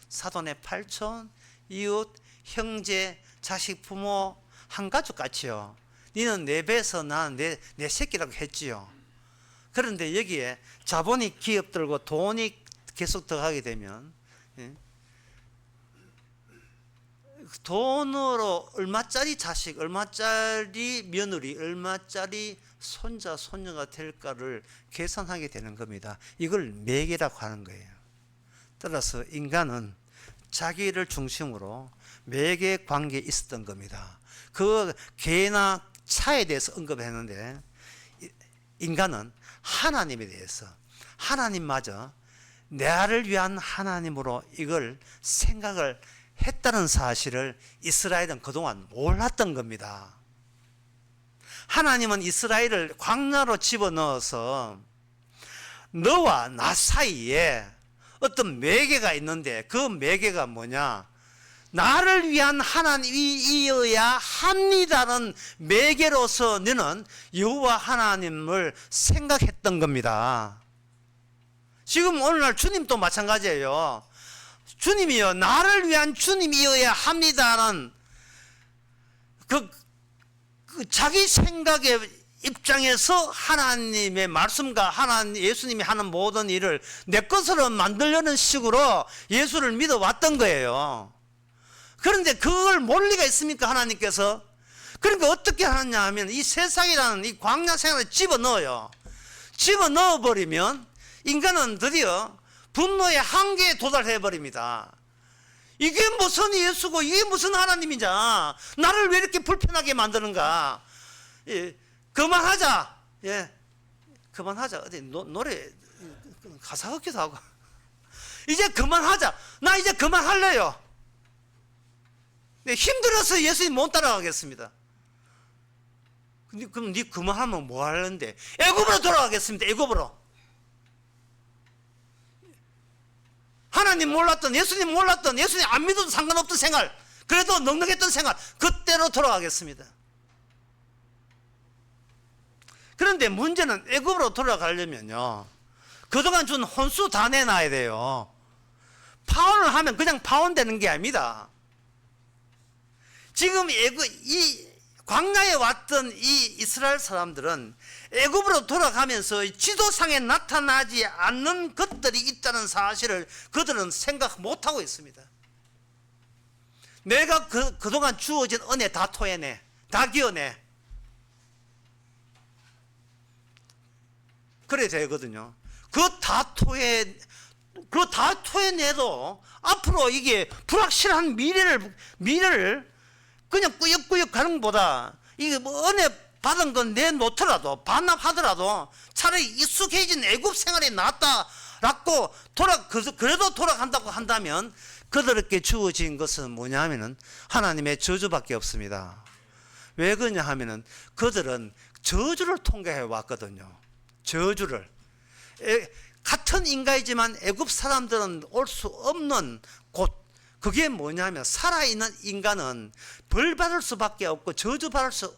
Speaker 1: 사돈의 팔촌, 이웃, 형제, 자식, 부모 한 가족 같이요. 니는 내 배에서 난 내 새끼라고 했지요. 그런데 여기에 자본이 기업들고 돈이 계속 들어가게 되면 돈으로 얼마짜리 자식, 얼마짜리 며느리, 얼마짜리 손자, 손녀가 될까를 계산하게 되는 겁니다. 이걸 매개라고 하는 거예요. 따라서 인간은 자기를 중심으로 매개 관계에 있었던 겁니다. 그 개나 차에 대해서 언급했는데 인간은 하나님에 대해서 하나님마저 나를 위한 하나님으로 이걸 생각을 했다는 사실을 이스라엘은 그동안 몰랐던 겁니다. 하나님은 이스라엘을 광야로 집어넣어서 너와 나 사이에 어떤 매개가 있는데 그 매개가 뭐냐? 나를 위한 하나님이어야 합니다는 매개로서 너는 여호와 하나님을 생각했던 겁니다. 지금 오늘날 주님도 마찬가지예요. 주님이요, 나를 위한 주님이어야 합니다는 그 자기 생각의 입장에서 하나님의 말씀과 예수님이 하는 모든 일을 내 것으로 만들려는 식으로 예수를 믿어왔던 거예요. 그런데 그걸 몰 리가 있습니까, 하나님께서? 그러니까 어떻게 하느냐 하면 이 세상이라는 이 광야 생활을 집어넣어요. 집어넣어버리면 인간은 드디어 분노의 한계에 도달해버립니다. 이게 무슨 예수고 이게 무슨 하나님이냐, 나를 왜 이렇게 불편하게 만드는가. 그만하자. 그만하자. 어디 노래 가사 같기도 하고. 이제 그만하자. 나 이제 그만할래요. 힘들어서 예수님 못 따라가겠습니다. 근데 그럼 네 그만하면 뭐 하는데? 애굽으로 돌아가겠습니다. 애굽으로. 하나님 몰랐던, 예수님 몰랐던, 예수님 안 믿어도 상관없던 생활, 그래도 넉넉했던 생활, 그때로 돌아가겠습니다. 그런데 문제는 애굽으로 돌아가려면요, 그동안 준 혼수 다 내놔야 돼요. 파혼을 하면 그냥 파혼되는 게 아닙니다. 지금 이 광야에 왔던 이 이스라엘 사람들은 애굽으로 돌아가면서 지도상에 나타나지 않는 것들이 있다는 사실을 그들은 생각 못하고 있습니다. 내가 그동안 주어진 은혜 다 토해내, 다 기어내. 그래 되거든요. 그거 다 토해내도 앞으로 이게 불확실한 미래를 그냥 꾸역꾸역 가는 것보다 이게 뭐 은혜 받은 건 내놓더라도 반납하더라도 차라리 익숙해진 애굽 생활이 낫다라고 그래도 돌아간다고 한다면 그들에게 주어진 것은 뭐냐 하면은 하나님의 저주밖에 없습니다. 왜 그러냐 하면은 그들은 저주를 통과해 왔거든요. 저주를. 같은 인간이지만 애굽 사람들은 올 수 없는 곳, 그게 뭐냐면 살아있는 인간은 벌 받을 수밖에 없고 저주 받을 수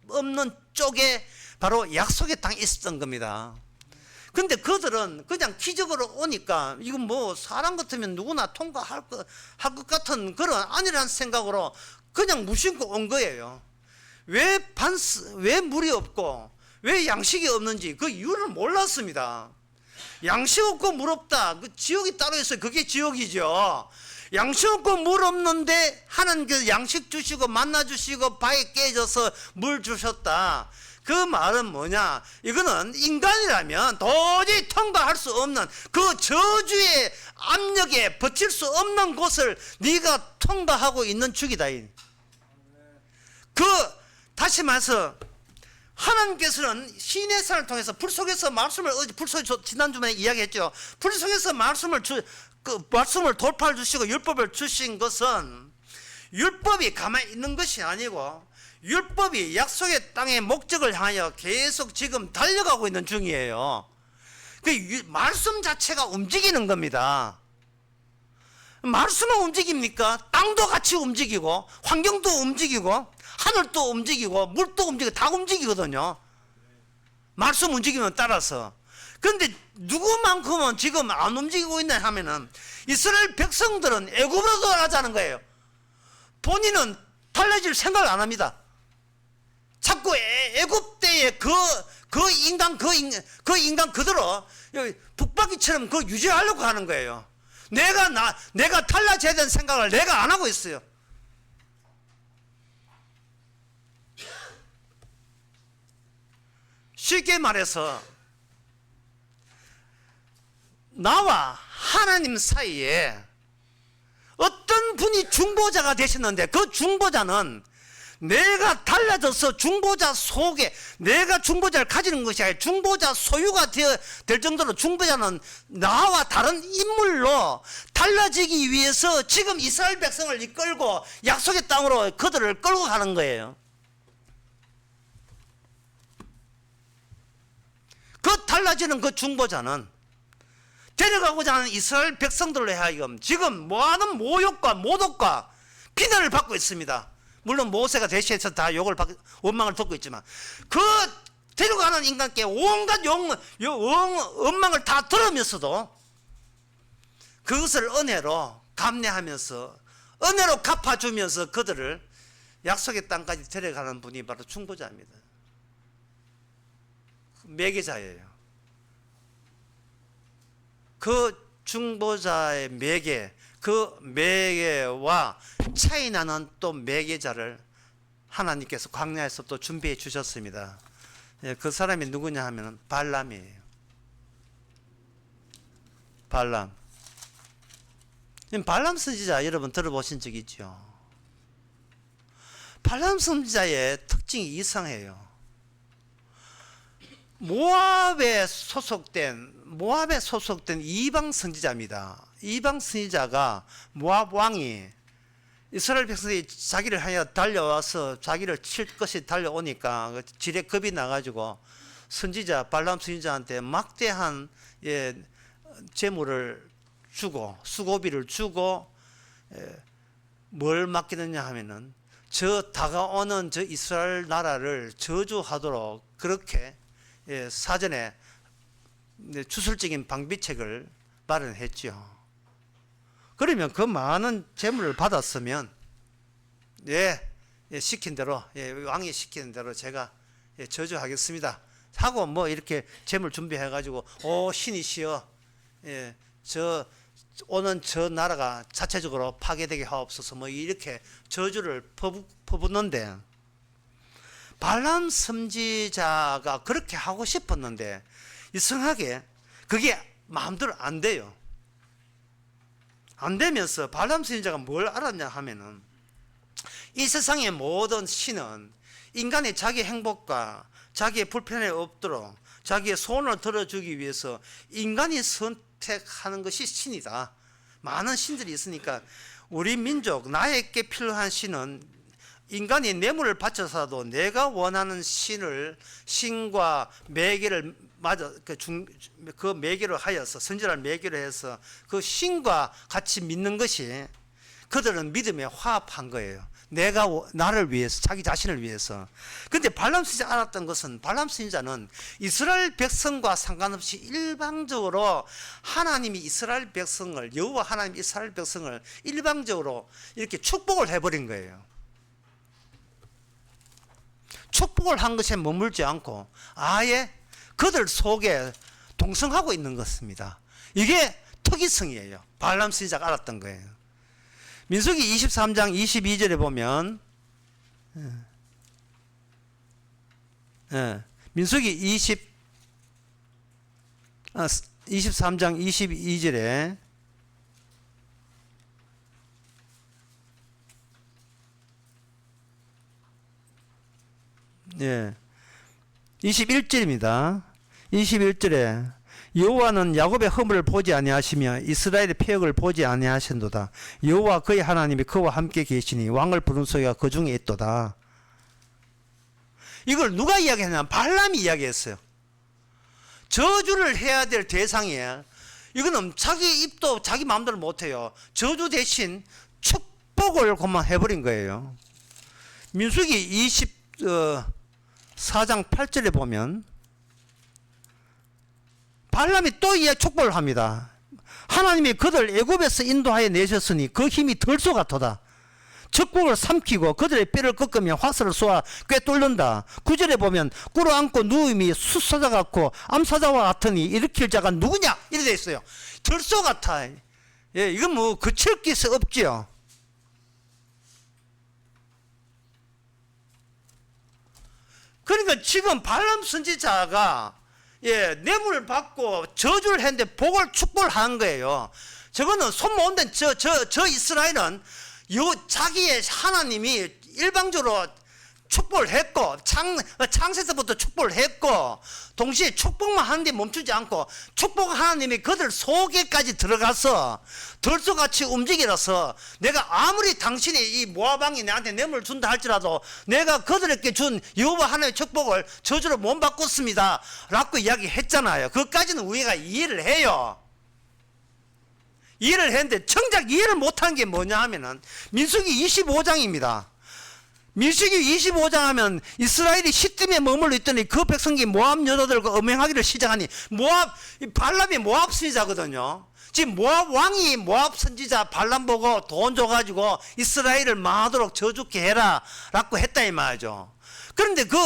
Speaker 1: 없는 쪽에 바로 약속의 땅이 있었던 겁니다. 근데 그들은 그냥 기적으로 오니까 이건 뭐 사람 같으면 누구나 통과할 것 같은 그런 아니라는 생각으로 그냥 무심코 온 거예요. 왜 물이 없고 왜 양식이 없는지 그 이유를 몰랐습니다. 양식 없고 물 없다. 그 지옥이 따로 있어요. 그게 지옥이죠. 양식 없고 물 없는데 하나님께서 양식 주시고 만나 주시고 바위 깨져서 물 주셨다. 그 말은 뭐냐? 이거는 인간이라면 도저히 통과할 수 없는 그 저주의 압력에 버틸 수 없는 곳을 네가 통과하고 있는 중이다. 다시 말해서 하나님께서는 시내산을 통해서 불 속에서 말씀을 지난주에 이야기했죠. 불 속에서 말씀을 돌파해 주시고 율법을 주신 것은 율법이 가만히 있는 것이 아니고 율법이 약속의 땅의 목적을 향하여 계속 지금 달려가고 있는 중이에요. 그 말씀 자체가 움직이는 겁니다. 말씀은 움직입니까? 땅도 같이 움직이고 환경도 움직이고 하늘도 움직이고 물도 움직이고 다 움직이거든요. 말씀 움직이면 따라서. 그런데 누구만큼은 지금 안 움직이고 있나 하면은 이스라엘 백성들은 애굽으로 돌아가자는 거예요. 본인은 달라질 생각을 안 합니다. 자꾸 애굽 때의 그 인간 그대로 북바퀴처럼 그 유지하려고 하는 거예요. 내가 달라져야 되는 생각을 내가 안 하고 있어요. 쉽게 말해서 나와 하나님 사이에 어떤 분이 중보자가 되셨는데 그 중보자는 내가 달라져서 중보자 속에 내가 중보자를 가지는 것이 아니라 중보자 소유가 될 정도로 중보자는 나와 다른 인물로 달라지기 위해서 지금 이스라엘 백성을 이끌고 약속의 땅으로 그들을 끌고 가는 거예요. 그 달라지는 그 중보자는 데려가고자 하는 이스라엘 백성들로 하여금 지금 뭐하는 모욕과 모독과 비난을 받고 있습니다. 물론 모세가 대신해서 다 원망을 듣고 있지만 그 데려가는 인간께 온갖 원망을 다 들으면서도 그것을 은혜로 감내하면서 은혜로 갚아주면서 그들을 약속의 땅까지 데려가는 분이 바로 중보자입니다. 매개자예요. 그 중보자의 매개, 그 매개와 차이 나는 또 매개자를 하나님께서 광야에서 또 준비해 주셨습니다. 그 사람이 누구냐 하면 발람이에요. 발람. 발람 선지자 여러분 들어보신 적 있죠? 발람 선지자의 특징이 이상해요. 모압에 소속된 이방 선지자입니다. 이방 선지자가 모압 왕이 이스라엘 백성이 자기를 하여 달려와서 자기를 칠 것이 달려오니까 지레 겁이 나가지고 발람 선지자한테 막대한 재물을 주고 수고비를 주고 뭘 맡기느냐 하면은 저 다가오는 저 이스라엘 나라를 저주하도록 그렇게 사전에 주술적인 방비책을 마련했죠. 그러면 그 많은 재물을 받았으면 시킨 대로 왕이 시키는 대로 제가 저주하겠습니다 하고 뭐 이렇게 재물 준비해 가지고 신이시여 오는 저 나라가 자체적으로 파괴되게 하옵소서 뭐 이렇게 저주를 퍼붓는데 발람 선지자가 그렇게 하고 싶었는데 이상하게 그게 마음대로 안 돼요. 안 되면서 발람 선지자가 뭘 알았냐 하면은 이 세상의 모든 신은 인간의 자기 행복과 자기의 불편에 없도록 자기의 소원을 들어주기 위해서 인간이 선택하는 것이 신이다. 많은 신들이 있으니까 우리 민족 나에게 필요한 신은 인간이 뇌물을 바쳐서도 내가 원하는 신과 매개를 그 매개를 하여서 선지자를 매개를 해서 그 신과 같이 믿는 것이 그들은 믿음에 화합한 거예요. 나를 위해서, 자기 자신을 위해서. 근데 발람 선지자 알았던 것은, 발람 선지자는 이스라엘 백성과 상관없이 일방적으로 하나님이 이스라엘 백성을, 여호와 하나님이 이스라엘 백성을 일방적으로 이렇게 축복을 해버린 거예요. 축복을 한 것에 머물지 않고 아예 그들 속에 동성하고 있는 것입니다. 이게 특이성이에요. 발람 선지자가 알았던 거예요. 민수기 23장 22절에 보면 민수기 23장 22절에 21절입니다. 21절에 여호와는 야곱의 허물을 보지 아니하시며 이스라엘의 패역을 보지 아니하신도다. 여호와 그의 하나님이 그와 함께 계시니 왕을 부른 소리가 그 중에 있도다. 이걸 누가 이야기하냐면 발람이 이야기했어요. 저주를 해야 될 대상이에요. 이거는 자기 입도 자기 마음대로 못해요. 저주 대신 축복을 그만 해버린 거예요. 민수기 24장 8절에 보면 발람이 또 축복을 합니다. 하나님이 그들 애굽에서 인도하여 내셨으니 그 힘이 덜소 같도다. 적국을 삼키고 그들의 뼈를 꺾으며 화살을 쏘아 꿰뚫는다. 9절에 보면 꿇어 앉고 누움이 숫사자 같고 암사자와 같으니 일으킬 자가 누구냐? 이렇게 되어 있어요. 덜소 같아. 예, 이건 뭐 그칠 수 없지요. 그러니까 지금 발람 선지자가 뇌물을 받고 저주를 했는데 복을 축복을 한 거예요. 저거는 손 못 댄 저 이스라엘은 자기의 하나님이 일방적으로 축복을 했고 창세서부터 축복을 했고 동시에 축복만 하는데 멈추지 않고 축복 하나님이 그들 속에까지 들어가서 덜소같이 움직이라서 내가 아무리 당신이 이 모압 왕이 내한테 뇌물을 준다 할지라도 내가 그들에게 준 여호와 하나님의 축복을 저주로 못 바꿨습니다 라고 이야기했잖아요. 그것까지는 우리가 이해를 해요. 이해를 했는데 정작 이해를 못한 게 뭐냐 하면은 민수기 25장입니다. 민수기 25장 하면 이스라엘이 시딤에 머물러 있더니 그 백성이 모압 여자들과 음행하기를 시작하니 발람이 모압 선지자거든요. 지금 모압 왕이 모압 선지자 발람 보고 돈 줘가지고 이스라엘을 망하도록 저주케 해라 라고 했다 이 말이죠. 그런데 그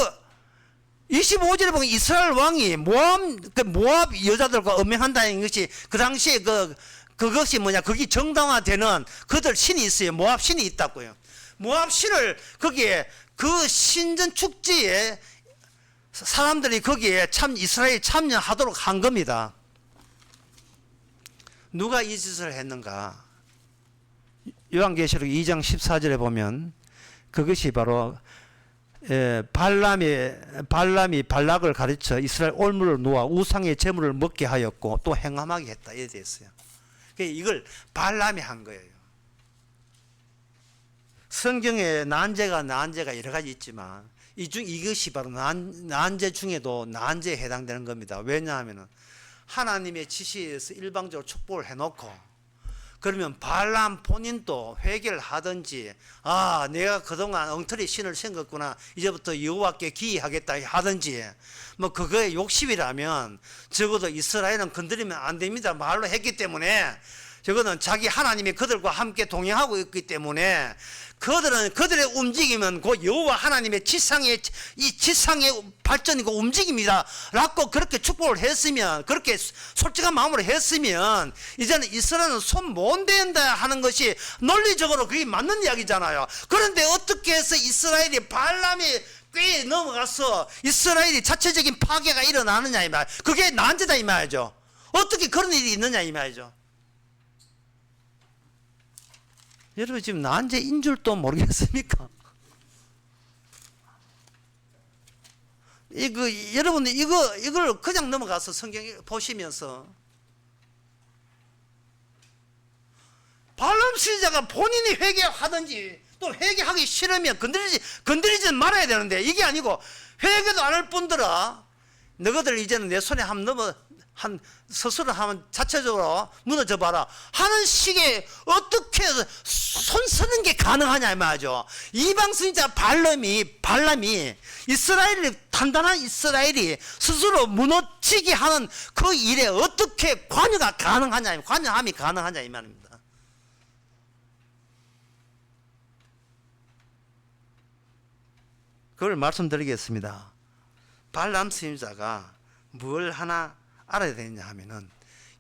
Speaker 1: 25절에 보면 이스라엘 왕이 모압 여자들과 음행한다는 것이 그 당시에 그것이 뭐냐, 그게 정당화되는 그들 신이 있어요. 모압 신이 있다고요. 모압 신을 거기에 그 신전 축제에 사람들이 거기에 이스라엘 참여하도록 한 겁니다. 누가 이 짓을 했는가? 요한계시록 2장 14절에 보면 그것이 바로 발람이 발락을 가르쳐 이스라엘 올무를 놓아 우상의 제물을 먹게 하였고 또 행함하게 했다 이래 됐어요. 이걸 발람이 한 거예요. 성경에 난제가 여러 가지 있지만 이것이 바로 난제 중에도 난제에 해당되는 겁니다. 왜냐하면 하나님의 지시에서 일방적으로 축복을 해놓고 그러면 발람 본인도 회개를 하든지 내가 그동안 엉터리 신을 생겼구나 이제부터 여호와께 기이하겠다 하든지 뭐 그거의 욕심이라면 적어도 이스라엘은 건드리면 안 됩니다 말로 했기 때문에 저거는 자기 하나님이 그들과 함께 동행하고 있기 때문에 그들의 움직임은 그 여호와 하나님의 지상의 발전이고 움직임이다 라고 그렇게 축복을 했으면, 그렇게 솔직한 마음으로 했으면 이제는 이스라엘은 손 못 댄다 하는 것이 논리적으로 그게 맞는 이야기잖아요. 그런데 어떻게 해서 이스라엘이 발람이 꽤 넘어가서 이스라엘이 자체적인 파괴가 일어나느냐 이 말, 그게 난제다 이 말이죠. 어떻게 그런 일이 있느냐 이 말이죠. 여러분 지금 난제인 줄도 모르겠습니까? 여러분들 이걸 그냥 넘어가서 성경 보시면서 발람 선지자가 본인이 회개하든지 또 회개하기 싫으면 건드리지 말아야 되는데, 이게 아니고 회개도 안 할 뿐더러 너희들 이제는 내 손에 한 스스로 하면 자체적으로 무너져 봐라 하는 식의, 어떻게 손 쓰는 게 가능하냐 이 말이죠. 이방 선지자 발람이 단단한 이스라엘이 스스로 무너지게 하는 그 일에 어떻게 관여함이 가능하냐 이 말입니다. 그걸 말씀드리겠습니다. 발람 선지자가 뭘 하나 알아야 되느냐 하면은,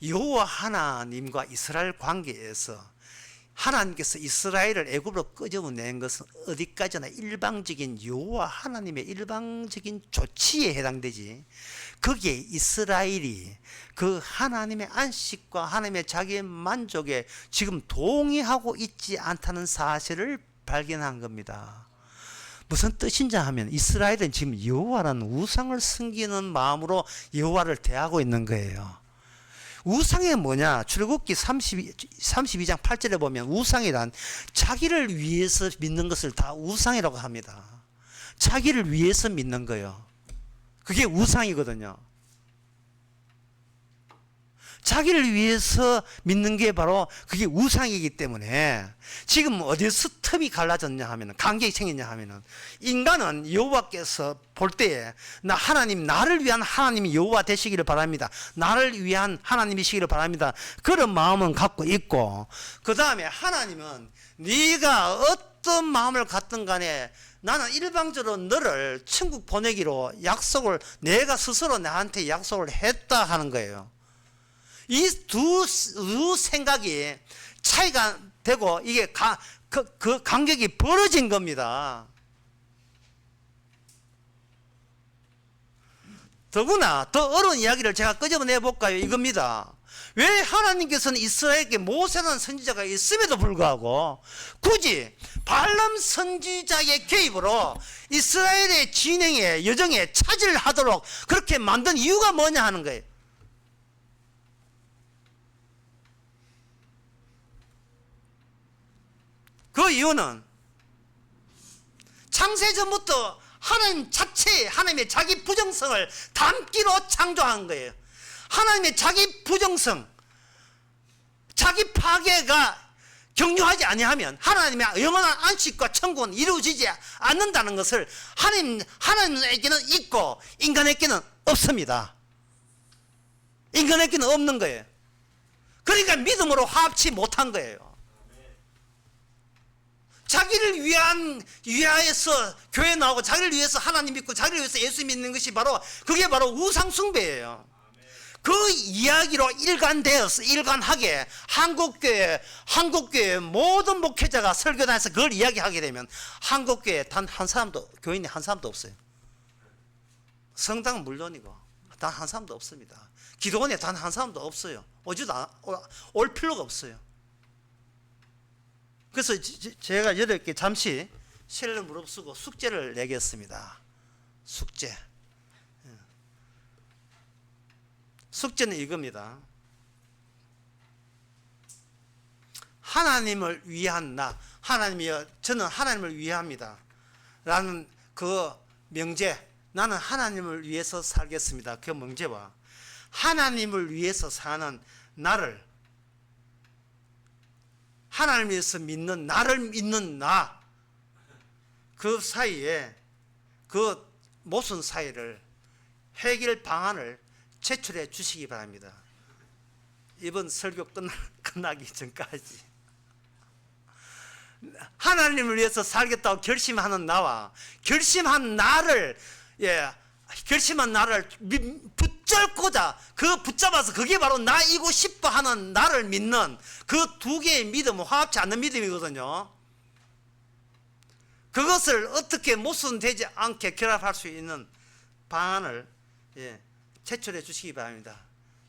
Speaker 1: 여호와 하나님과 이스라엘 관계에서 하나님께서 이스라엘을 애굽으로 끄집어낸 것은 어디까지나 일방적인 여호와 하나님의 일방적인 조치에 해당되지, 거기에 이스라엘이 그 하나님의 안식과 하나님의 자기의 만족에 지금 동의하고 있지 않다는 사실을 발견한 겁니다. 무슨 뜻인지 하면, 이스라엘은 지금 여호와라는 우상을 섬기는 마음으로 여호와를 대하고 있는 거예요. 우상이 뭐냐? 출애굽기 32장 8절에 보면 우상이란 자기를 위해서 믿는 것을 다 우상이라고 합니다. 자기를 위해서 믿는 거예요. 그게 우상이거든요. 자기를 위해서 믿는 게 바로 그게 우상이기 때문에, 지금 어디서 틈이 갈라졌냐 하면, 간격이 생겼냐 하면은, 인간은 여호와께서 볼 때에 나를 위한 하나님이 여호와 되시기를 바랍니다, 나를 위한 하나님이시기를 바랍니다, 그런 마음은 갖고 있고, 그 다음에 하나님은 네가 어떤 마음을 갖든 간에 나는 일방적으로 너를 천국 보내기로 내가 스스로 나한테 약속을 했다 하는 거예요. 이 두 생각이 차이가 되고, 이게 그 간격이 벌어진 겁니다. 더구나 더 어려운 이야기를 제가 끄집어내 볼까요? 이겁니다. 왜 하나님께서는 이스라엘에게 모세라는 선지자가 있음에도 불구하고 굳이 발람 선지자의 개입으로 이스라엘의 진행에, 여정에 차질을 하도록 그렇게 만든 이유가 뭐냐 하는 거예요. 그 이유는 창세전부터 하나님 자체의, 하나님의 자기 부정성을 담기로 창조한 거예요. 하나님의 자기 부정성, 자기 파괴가 격려하지 아니하면 하나님의 영원한 안식과 천국은 이루어지지 않는다는 것을 하나님에게는 있고 인간에게는 없습니다. 인간에게는 없는 거예요. 그러니까 믿음으로 화합치 못한 거예요. 자기를 위하여서 교회 나오고, 자기를 위해서 하나님 믿고, 자기를 위해서 예수 믿는 것이 그게 바로 우상숭배예요. 그 이야기로 일관하게 한국교회 모든 목회자가 설교단에서 그걸 이야기하게 되면 한국교회에 교인이 한 사람도 없어요. 성당은 물론이고 단 한 사람도 없습니다. 기도원에 단 한 사람도 없어요. 올 필요가 없어요. 그래서 제가 여러분께 잠시 실례를 무릅쓰고 숙제를 내겠습니다. 숙제는 이겁니다. 하나님을 위한 하나님이여 저는 하나님을 위합니다 라는 그 명제, 나는 하나님을 위해서 살겠습니다, 그 명제와 하나님을 위해서 사는 나를, 하나님을 위해서 믿는 나를 믿는 그 사이에, 그 모순 사이를 해결 방안을 제출해 주시기 바랍니다. 이번 설교 끝나기 전까지 하나님을 위해서 살겠다고 결심하는 나와 결심한 나를 붙잡아서 그게 바로 나이고 싶어 하는 나를 믿는 그 두 개의 믿음은 화합치 않는 믿음이거든요. 그것을 어떻게 모순되지 않게 결합할 수 있는 방안을 제출해 주시기 바랍니다.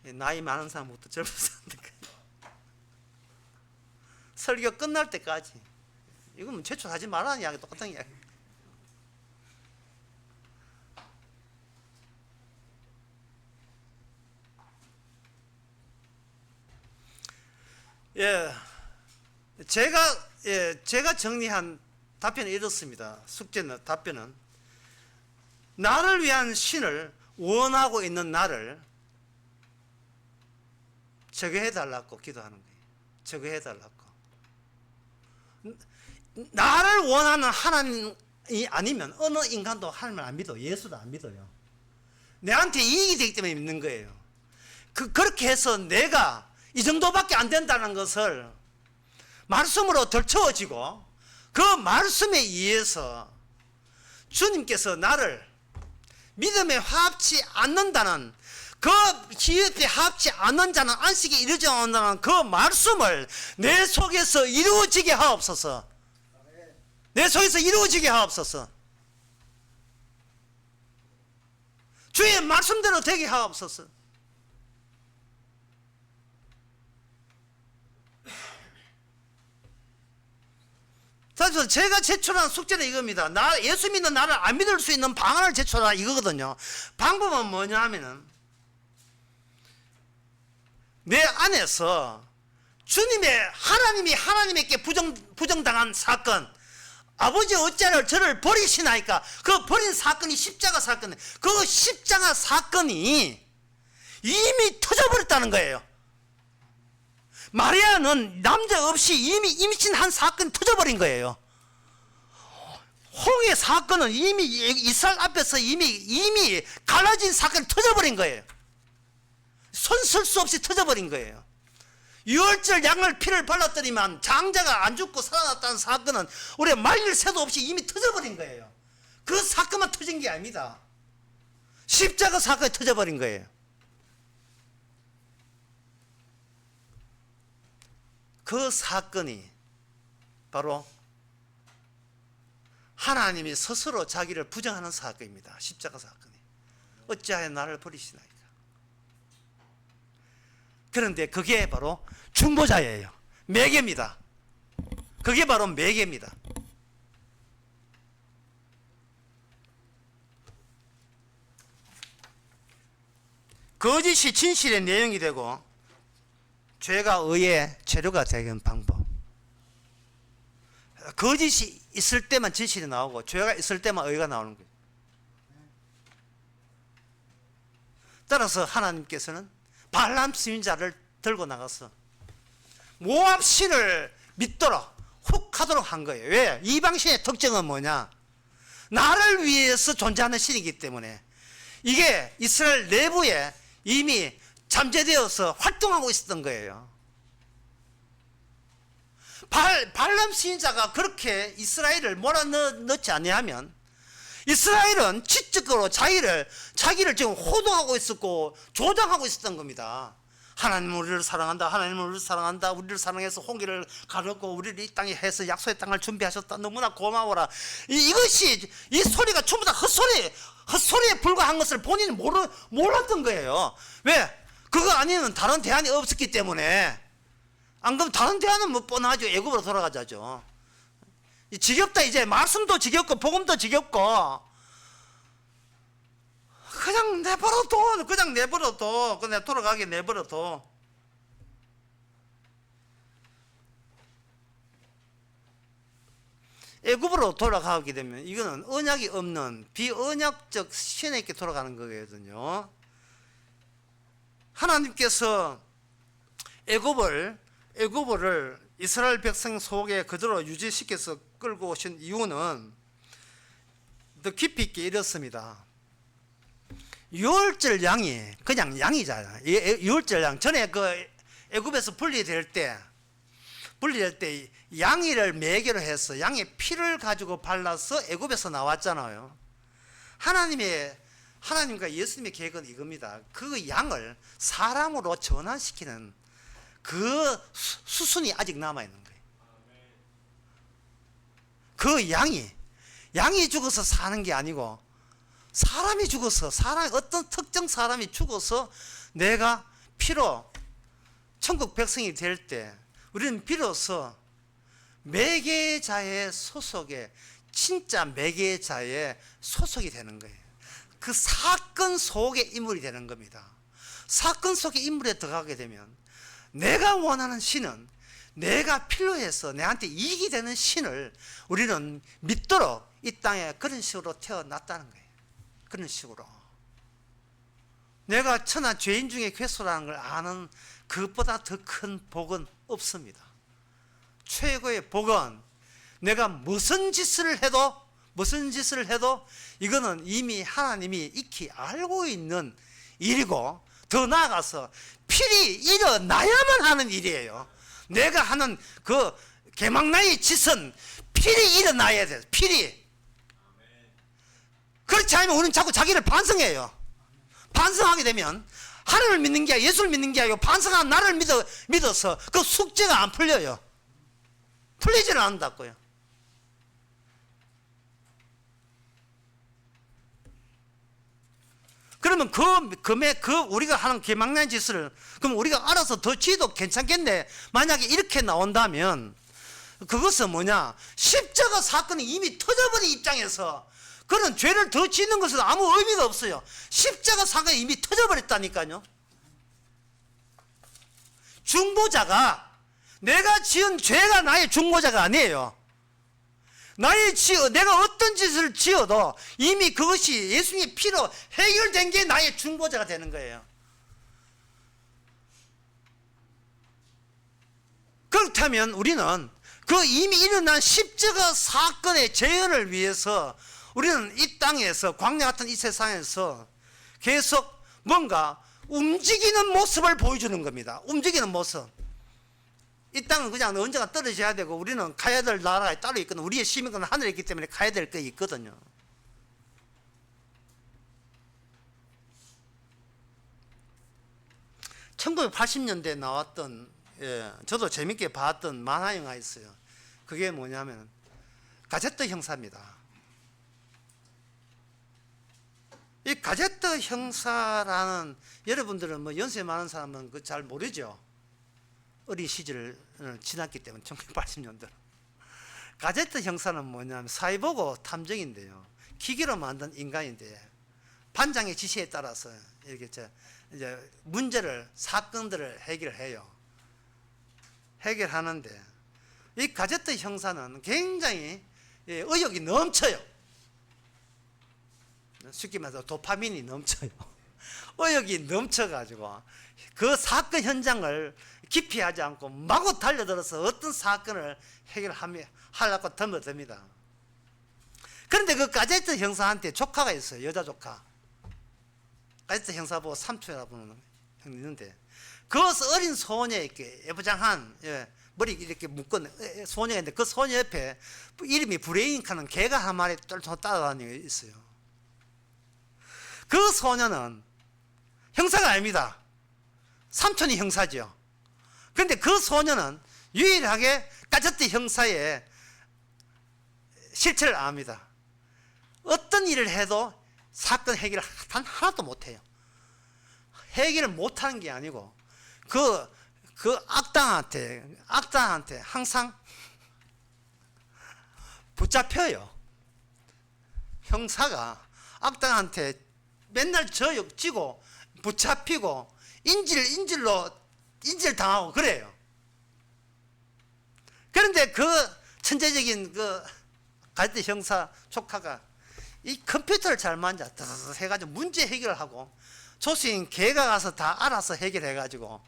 Speaker 1: 나이 많은 사람부터 젊은 사람들까지 설교 끝날 때까지. 이건 제출하지 말라는 이야기, 똑같은 이야기. 제가 정리한 답변은 이렇습니다. 숙제는 답변은 나를 위한 신을 원하고 있는 나를 제거해 달라고 기도하는 거예요. 제거해 달라고. 나를 원하는 하나님이 아니면 어느 인간도 하나님을 안 믿어. 예수도 안 믿어요. 내한테 이익이 되기 때문에 믿는 거예요. 그렇게 해서 내가 이 정도밖에 안 된다는 것을 말씀으로 덜쳐지고 그 말씀에 의해서 주님께서 나를 믿음에 화합치 않는다는 그 기업에 합치 않는 자는 안식에 이르지 않는다는 그 말씀을 내 속에서 이루어지게 하옵소서. 내 속에서 이루어지게 하옵소서. 주의 말씀대로 되게 하옵소서. 그래서 제가 제출한 숙제는 이겁니다. 예수 믿는 나를 안 믿을 수 있는 방안을 제출하라 이거거든요. 방법은 뭐냐 하면은 내 안에서 하나님이 하나님에게 부정당한 사건, 아버지 어찌하여 저를 버리시나이까, 그 버린 사건이 십자가 사건, 그 십자가 사건이 이미 터져버렸다는 거예요. 마리아는 남자 없이 이미 임신한 사건이 터져버린 거예요. 홍해 사건은 이미 이스라엘 앞에서 이미 갈라진 사건이 터져버린 거예요. 손 쓸 수 없이 터져버린 거예요. 유월절 양을 피를 발랐더니만 장자가 안 죽고 살아났다는 사건은 우리가 말릴 새도 없이 이미 터져버린 거예요. 그 사건만 터진 게 아닙니다. 십자가 사건이 터져버린 거예요. 그 사건이 바로 하나님이 스스로 자기를 부정하는 사건입니다. 십자가 사건이. 어찌하여 나를 버리시나이까. 그런데 그게 바로 중보자예요. 매개입니다. 그게 바로 매개입니다. 거짓이 진실의 내용이 되고 죄가 의의 재료가 되는 방법. 거짓이 있을 때만 진실이 나오고 죄가 있을 때만 의가 나오는 거예요. 따라서 하나님께서는 발람 선지자를 들고 나가서 모압 신을 믿도록 훅 하도록 한 거예요. 왜? 이방 신의 특징은 뭐냐? 나를 위해서 존재하는 신이기 때문에 이게 이스라엘 내부에 이미 잠재되어서 활동하고 있었던 거예요. 발람 선지자가 그렇게 이스라엘을 몰아넣지 아니하면 이스라엘은 지적으로 자기를 지금 호도하고 있었고 조장하고 있었던 겁니다. 하나님은 우리를 사랑한다. 하나님은 우리를 사랑한다. 우리를 사랑해서 홍기를 가렸고 우리를 이 땅에 해서 약속의 땅을 준비하셨다. 너무나 고마워라. 이것이 이 소리가 전부 다 헛소리에 불과한 것을 본인이 몰랐던 거예요. 왜? 그거 아니면 다른 대안이 없었기 때문에. 안 그러면 다른 대안은 뭐 뻔하죠. 애굽으로 돌아가자죠. 지겹다. 이제 말씀도 지겹고 복음도 지겹고 그냥 내버려둬. 그냥 돌아가게 내버려둬. 애굽으로 돌아가게 되면 이거는 언약이 없는 비언약적 신에게 돌아가는 거거든요. 하나님께서 애굽을 이스라엘 백성 속에 그대로 유지시켜서 끌고 오신 이유는 더 깊이 있게 이렇습니다. 유월절 양이 그냥 양이잖아요. 유월절 양 전에 그 애굽에서 분리될 때 양이를 매개로 해서 양의 피를 가지고 발라서 애굽에서 나왔잖아요. 하나님과 예수님의 계획은 이겁니다. 그 양을 사람으로 전환시키는 그 수순이 아직 남아있는 거예요. 그 양이 죽어서 사는 게 아니고 사람이 죽어서 어떤 특정 사람이 죽어서 내가 피로 천국 백성이 될 때 우리는 비로소 매개자의 소속에 진짜 매개자의 소속이 되는 거예요. 그 사건 속의 인물이 되는 겁니다. 사건 속의 인물에 들어가게 되면 내가 원하는 신은 내가 필요해서 내한테 이익이 되는 신을 우리는 믿도록 이 땅에 그런 식으로 태어났다는 거예요. 그런 식으로. 내가 천하 죄인 중에 괴수라는 걸 아는 그것보다 더 큰 복은 없습니다. 최고의 복은 내가 무슨 짓을 해도 이거는 이미 하나님이 익히 알고 있는 일이고, 더 나아가서 필히 일어나야만 하는 일이에요. 내가 하는 그 개망나의 짓은 필히 일어나야 돼요. 필히. 그렇지 않으면 우리는 자꾸 자기를 반성해요. 반성하게 되면 하나님을 믿는 게 아니라 예수를 믿는 게 아니고 반성한 나를 믿어서 그 숙제가 안 풀려요. 풀리지는 않는다고요. 그러면 우리가 하는 개망난 짓을 그럼 우리가 알아서 더 지도 괜찮겠네. 만약에 이렇게 나온다면 그것은 뭐냐? 십자가 사건이 이미 터져버린 입장에서 그런 죄를 더 짓는 것은 아무 의미가 없어요. 십자가 사건이 이미 터져버렸다니까요. 중보자가, 내가 지은 죄가 나의 중보자가 아니에요. 내가 어떤 짓을 지어도 이미 그것이 예수님의 피로 해결된 게 나의 중보자가 되는 거예요. 그렇다면 우리는 그 이미 일어난 십자가 사건의 재현을 위해서 우리는 이 땅에서, 광야 같은 이 세상에서 계속 뭔가 움직이는 모습을 보여주는 겁니다. 움직이는 모습. 이 땅은 그냥 언젠가 떨어져야 되고 우리는 가야 될 나라에 따로 있거든. 우리의 시민권은 하늘에 있기 때문에 가야 될 게 있거든요. (1980년대에) 나왔던, 저도 재밌게 봤던 만화 영화 있어요. 그게 뭐냐면 가제트 형사입니다. 이 가제트 형사라는, 여러분들은 뭐 연세 많은 사람은 그 잘 모르죠. 어린 시절을 지났기 때문에. 1980년대 가제트 형사는 뭐냐면 사이보그 탐정인데요, 기계로 만든 인간인데 반장의 지시에 따라서 이렇게 이제 사건들을 해결하는데, 이 가제트 형사는 굉장히 의욕이 넘쳐요. 쉽게 말해서 도파민이 넘쳐요. 의욕이 넘쳐가지고 그 사건 현장을 기피하지 않고 마구 달려들어서 어떤 사건을 해결하려고 덤벼듭니다. 그런데 그 가제트 형사한테 조카가 있어요. 여자 조카. 가제트 형사 보고 삼촌이라고 부르는 형이 있는데, 그 어린 소녀에게 예부장한, 머리 이렇게 묶은 소녀가 있는데, 그 소녀 옆에 이름이 브레인카는 개가 한 마리 똘똘 따라다니고 있어요. 그 소녀는 형사가 아닙니다. 삼촌이 형사죠. 그런데 그 소녀는 유일하게 가제트 형사의 실체를 압니다. 어떤 일을 해도 사건 해결을 단 하나도 못해요. 해결을 못하는 게 아니고 그 악당한테 항상 붙잡혀요. 형사가 악당한테 맨날 저욕지고 붙잡히고 인질 당하고 그래요. 그런데 그 천재적인 그 가제트 형사 조카가 이 컴퓨터를 잘 만져 해가지고 문제 해결을 하고, 조수인 걔가 가서 다 알아서 해결해가지고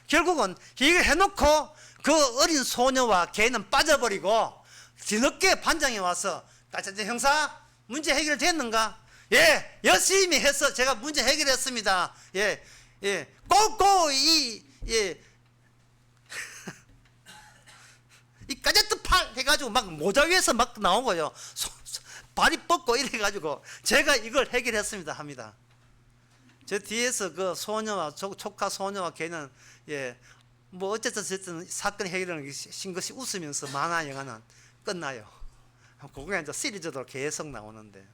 Speaker 1: 결국은 해결해놓고 그 어린 소녀와 걔는 빠져버리고, 뒤늦게 반장이 와서 가제트 형사 문제 해결됐는가? 예, 열심히 해서 제가 문제 해결했습니다. 꼭꼭 이 가제트 팔 해가지고 막 모자 위에서 막 나오고요. 발이 뻗고 이래가지고 제가 이걸 해결했습니다 합니다. 저 뒤에서 그 소녀와 조카 소녀와 걔는 뭐 어쨌든 사건 해결하는 것이 웃으면서 만화 영화는 끝나요. 그게 이제 시리즈로 계속 나오는데,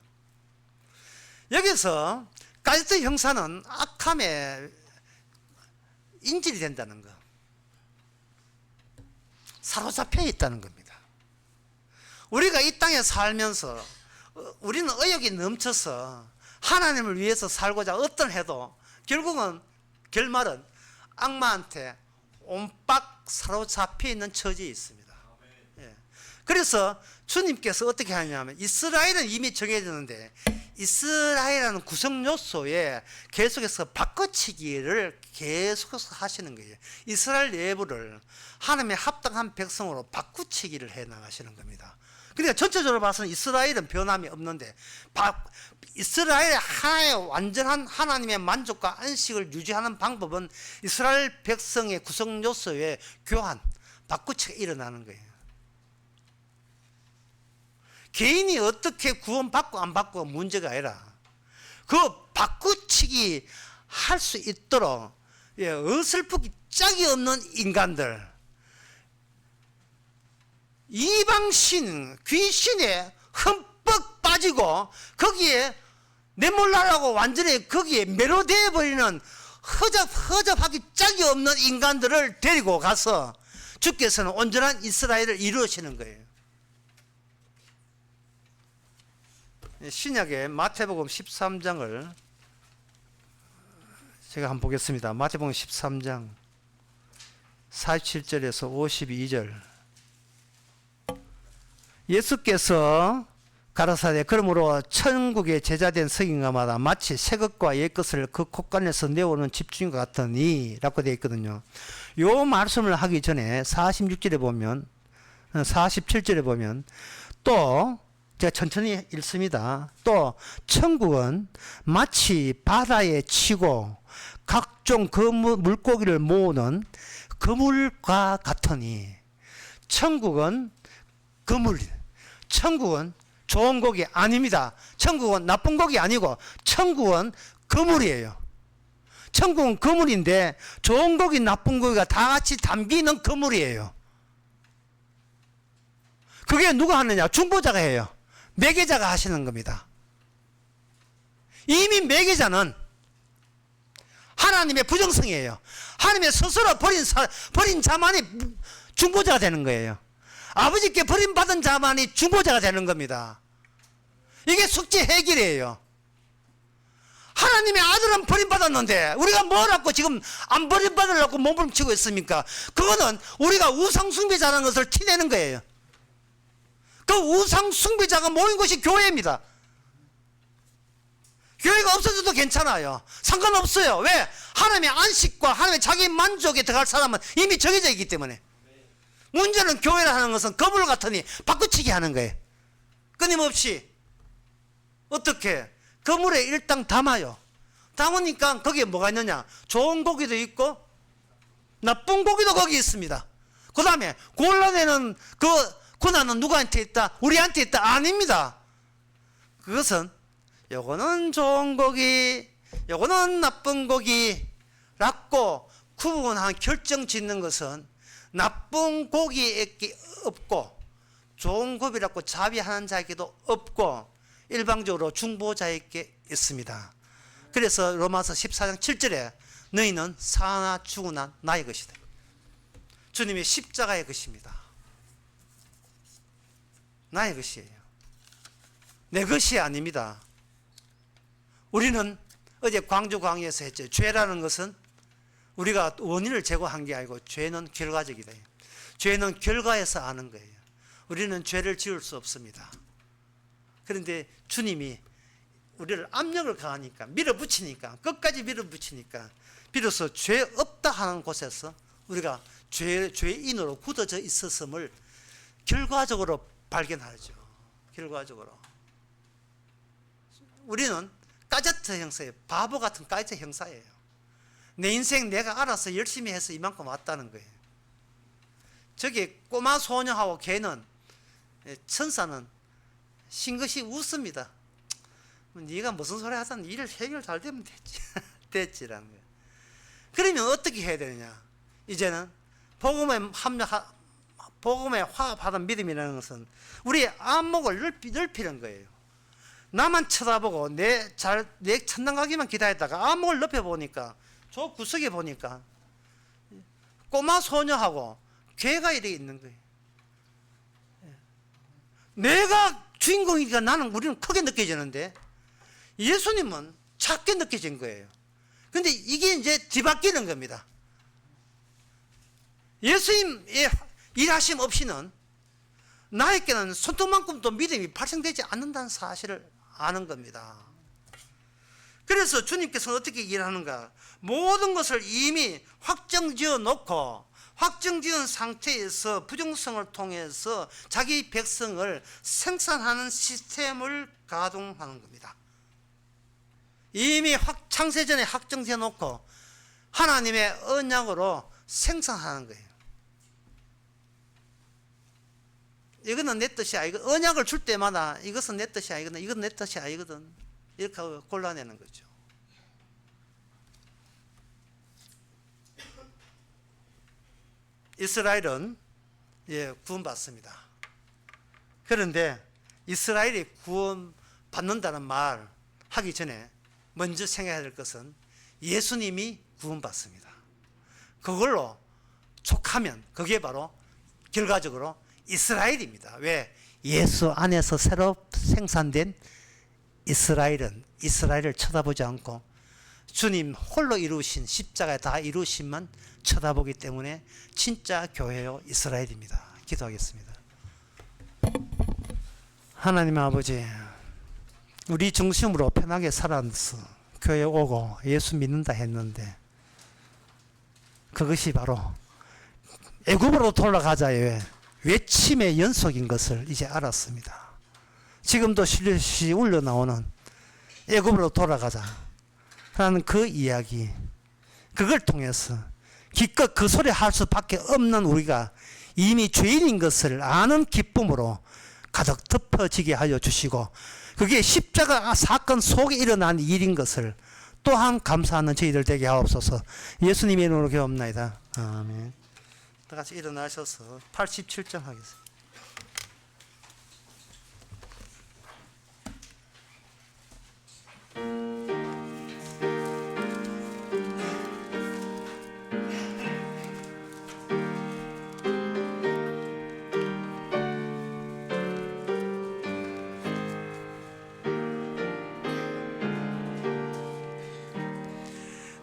Speaker 1: 여기서 가제트 형사는 악함의 인질이 된다는 거, 사로잡혀 있다는 겁니다. 우리가 이 땅에 살면서 우리는 의욕이 넘쳐서 하나님을 위해서 살고자 어떤 해도 결말은 악마한테 옴빡 사로잡혀 있는 처지에 있습니다. 예. 그래서 주님께서 어떻게 하냐면 이스라엘은 이미 정해졌는데 이스라엘이라는 구성 요소에 계속해서 바꿔치기를 계속해서 하시는 거예요. 이스라엘 내부를 하나님의 합당한 백성으로 바꾸치기를 해 나가시는 겁니다. 그러니까 전체적으로 봐서는 이스라엘은 변함이 없는데 이스라엘의 하나의 완전한 하나님의 만족과 안식을 유지하는 방법은 이스라엘 백성의 구성 요소의 교환, 바꾸치기가 일어나는 거예요. 개인이 어떻게 구원받고 안 받고 문제가 아니라 그 바꾸치기 할 수 있도록 어설프기 짝이 없는 인간들, 이방신, 귀신에 흠뻑 빠지고 거기에 내 몰라라고 완전히 거기에 매료되어 버리는 허접하기 짝이 없는 인간들을 데리고 가서 주께서는 온전한 이스라엘을 이루시는 거예요. 신약의 마태복음 13장을 제가 한번 보겠습니다. 마태복음 13장 47절에서 52절. 예수께서 가라사대 그러므로 천국의 제자된 성인가마다 마치 새것과 옛것을 그 콧간에서 내오는 집중과 같으니 라고 되어 있거든요. 요 말씀을 하기 전에 47절에 보면 또 제가 천천히 읽습니다. 또 천국은 마치 바다에 치고 각종 그 물고기를 모으는 그물과 같으니 천국은 그물, 천국은 좋은 고기 아닙니다. 천국은 나쁜 고기 아니고 천국은 그물이에요. 천국은 그물인데 좋은 고기 나쁜 고기가 다 같이 담기는 그물이에요. 그게 누가 하느냐? 중보자가 해요. 매개자가 하시는 겁니다. 이미 매개자는 하나님의 부정성이에요. 하나님의 스스로 버린 자만이 중보자가 되는 거예요. 아버지께 버림받은 자만이 중보자가 되는 겁니다. 이게 숙제 해결이에요. 하나님의 아들은 버림받았는데 우리가 뭐라고 지금 안 버림받으려고 몸을 치고 있습니까? 그거는 우리가 우상숭배자라는 것을 티내는 거예요. 그 우상숭배자가 모인 것이 교회입니다. 교회가 없어져도 괜찮아요. 상관없어요. 왜? 하나님의 안식과 하나님의 자기 만족에 들어갈 사람은 이미 정해져 있기 때문에. 문제는 교회라는 것은 거물 같으니 바꾸치기 하는 거예요. 끊임없이. 어떻게? 거물에 일당 담아요. 담으니까 거기에 뭐가 있느냐? 좋은 고기도 있고 나쁜 고기도 거기 있습니다. 그 다음에 골라내는 그 고난은 누구한테 있다? 우리한테 있다? 아닙니다. 그것은 요거는 좋은 고기, 요거는 나쁜 고기라고 구분한 결정 짓는 것은 나쁜 고기에게 없고 좋은 고기라고 자비하는 자에게도 없고 일방적으로 중보자에게 있습니다. 그래서 로마서 14장 7절에 너희는 사나 죽으나 나의 것이다. 주님의 십자가의 것입니다. 나의 것이에요. 내 것이 아닙니다. 우리는 어제 광주 광야에서 했죠. 죄라는 것은 우리가 원인을 제거한 게 아니고 죄는 결과적이다. 죄는 결과에서 아는 거예요. 우리는 죄를 지을 수 없습니다. 그런데 주님이 우리를 압력을 가하니까 밀어붙이니까 끝까지 밀어붙이니까 비로소 죄 없다 하는 곳에서 우리가 죄인으로 굳어져 있었음을 결과적으로 발견하죠. 결과적으로 우리는 까제트 형사예요. 바보 같은 까제트 형사예요. 내 인생 내가 알아서 열심히 해서 이만큼 왔다는 거예요. 저기 꼬마 소녀하고 걔는 천사는 싱긋이 웃습니다. 네가 무슨 소리 하든 일 해결 잘 되면 됐지. 됐지라는 거예요. 그러면 어떻게 해야 되느냐? 이제는 복음에 화합하던 믿음이라는 것은 우리의 안목을 넓히는 거예요. 나만 쳐다보고 내 천당 가기만 기다렸다가 안목을 넓혀보니까 저 구석에 보니까 꼬마 소녀하고 괴가 이렇게 있는 거예요. 내가 주인공이니까 우리는 크게 느껴지는데 예수님은 작게 느껴진 거예요. 근데 이게 이제 뒤바뀌는 겁니다. 예수님의 일하심 없이는 나에게는 손톱만큼도 믿음이 발생되지 않는다는 사실을 아는 겁니다. 그래서 주님께서는 어떻게 일하는가? 모든 것을 이미 확정지어 놓고 확정지은 상태에서 부정성을 통해서 자기 백성을 생산하는 시스템을 가동하는 겁니다. 이미 창세전에 확정지어 놓고 하나님의 언약으로 생산하는 거예요. 이거는 내 뜻이 아니고 언약을 줄 때마다 이것은 내 뜻이 아니거든, 이건 내 뜻이 아니거든, 이렇게 하고 골라내는 거죠. 이스라엘은 구원받습니다. 그런데 이스라엘이 구원받는다는 말 하기 전에 먼저 생각해야 될 것은 예수님이 구원받습니다. 그걸로 족하면 그게 바로 결과적으로 이스라엘입니다. 왜? 예수 안에서 새로 생산된 이스라엘은 이스라엘을 쳐다보지 않고 주님 홀로 이루신 십자가에 다 이루신만 쳐다보기 때문에 진짜 교회요 이스라엘입니다. 기도하겠습니다. 하나님 아버지, 우리 중심으로 편하게 살아서 교회 오고 예수 믿는다 했는데 그것이 바로 애굽으로 돌아가자의 외침의 연속인 것을 이제 알았습니다. 지금도 실시 울려 나오는 애굽으로 돌아가자 라는 그 이야기, 그걸 통해서 기껏 그 소리 할 수밖에 없는 우리가 이미 죄인인 것을 아는 기쁨으로 가득 덮어지게 하여 주시고 그게 십자가 사건 속에 일어난 일인 것을 또한 감사하는 저희들 되게 하옵소서. 예수님의 이름으로 기도합나이다. 아멘. 다 같이 일어나셔서 87장 하겠습니다.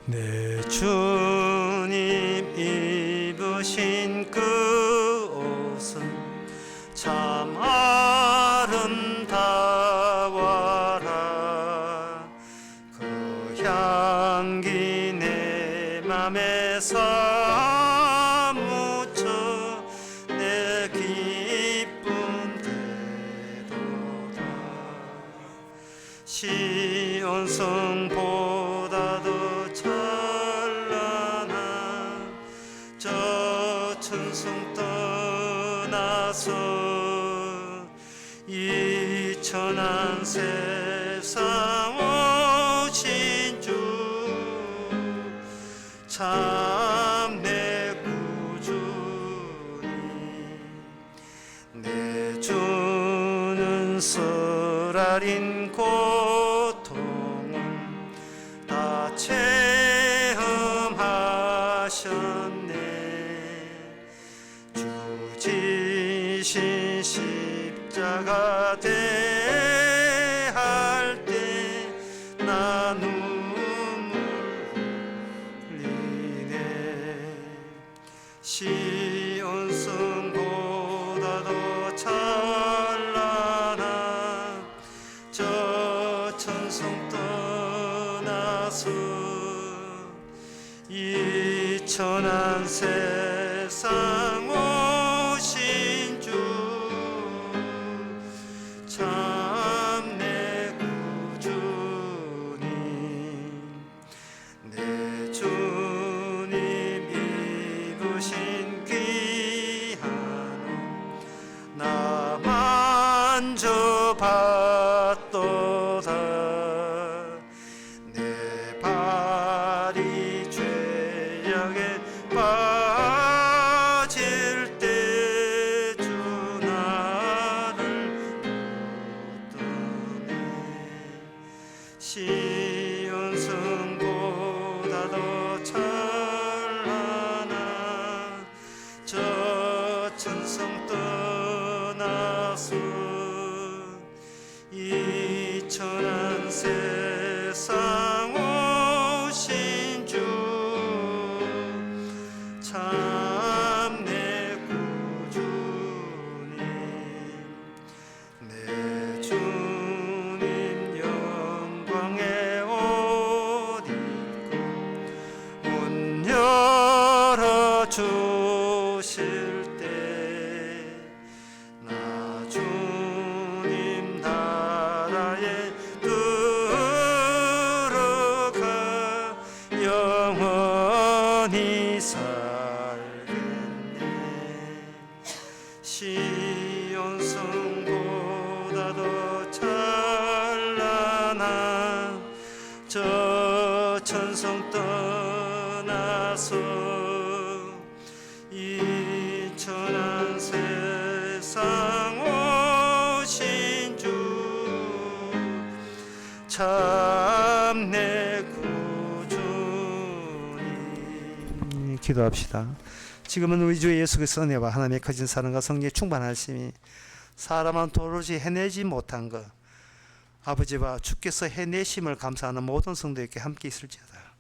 Speaker 1: 내 주님 입으신 그 옷은 참 아름다워라. 그 향기 내 맘에 사무쳐 내 기쁨 되도다. 시온성보다도 찬란한 저 천성 떠나서 이 천한 세상 오신 주 참 내 구주니. 내 주는 쓰라린 고통은 다 체험하셨네. 주 지신 십자가 대할 때 나 눈물 흘리네. 시온성보다도 찬란한 저 천성 떠나서 이 천한 세상 오신 주 참 내 구주니. 내 주님 입으신 귀한 옷 나 만져봤도다. 내 발이 죄악에 빠질 살겠네. 시온 성보다 더 찬란한 저 천성 떠나서 이 천한 세상 오신 주 참 내 구주님. 기도합시다. 지금은 우리 주 예수 그리스도의 은혜와 하나님의 커진 사랑과 성령의 충만하심이 사람은 도저히 해내지 못한 것 아버지와 주께서 해내심을 감사하는 모든 성도에게 함께 있을지어다.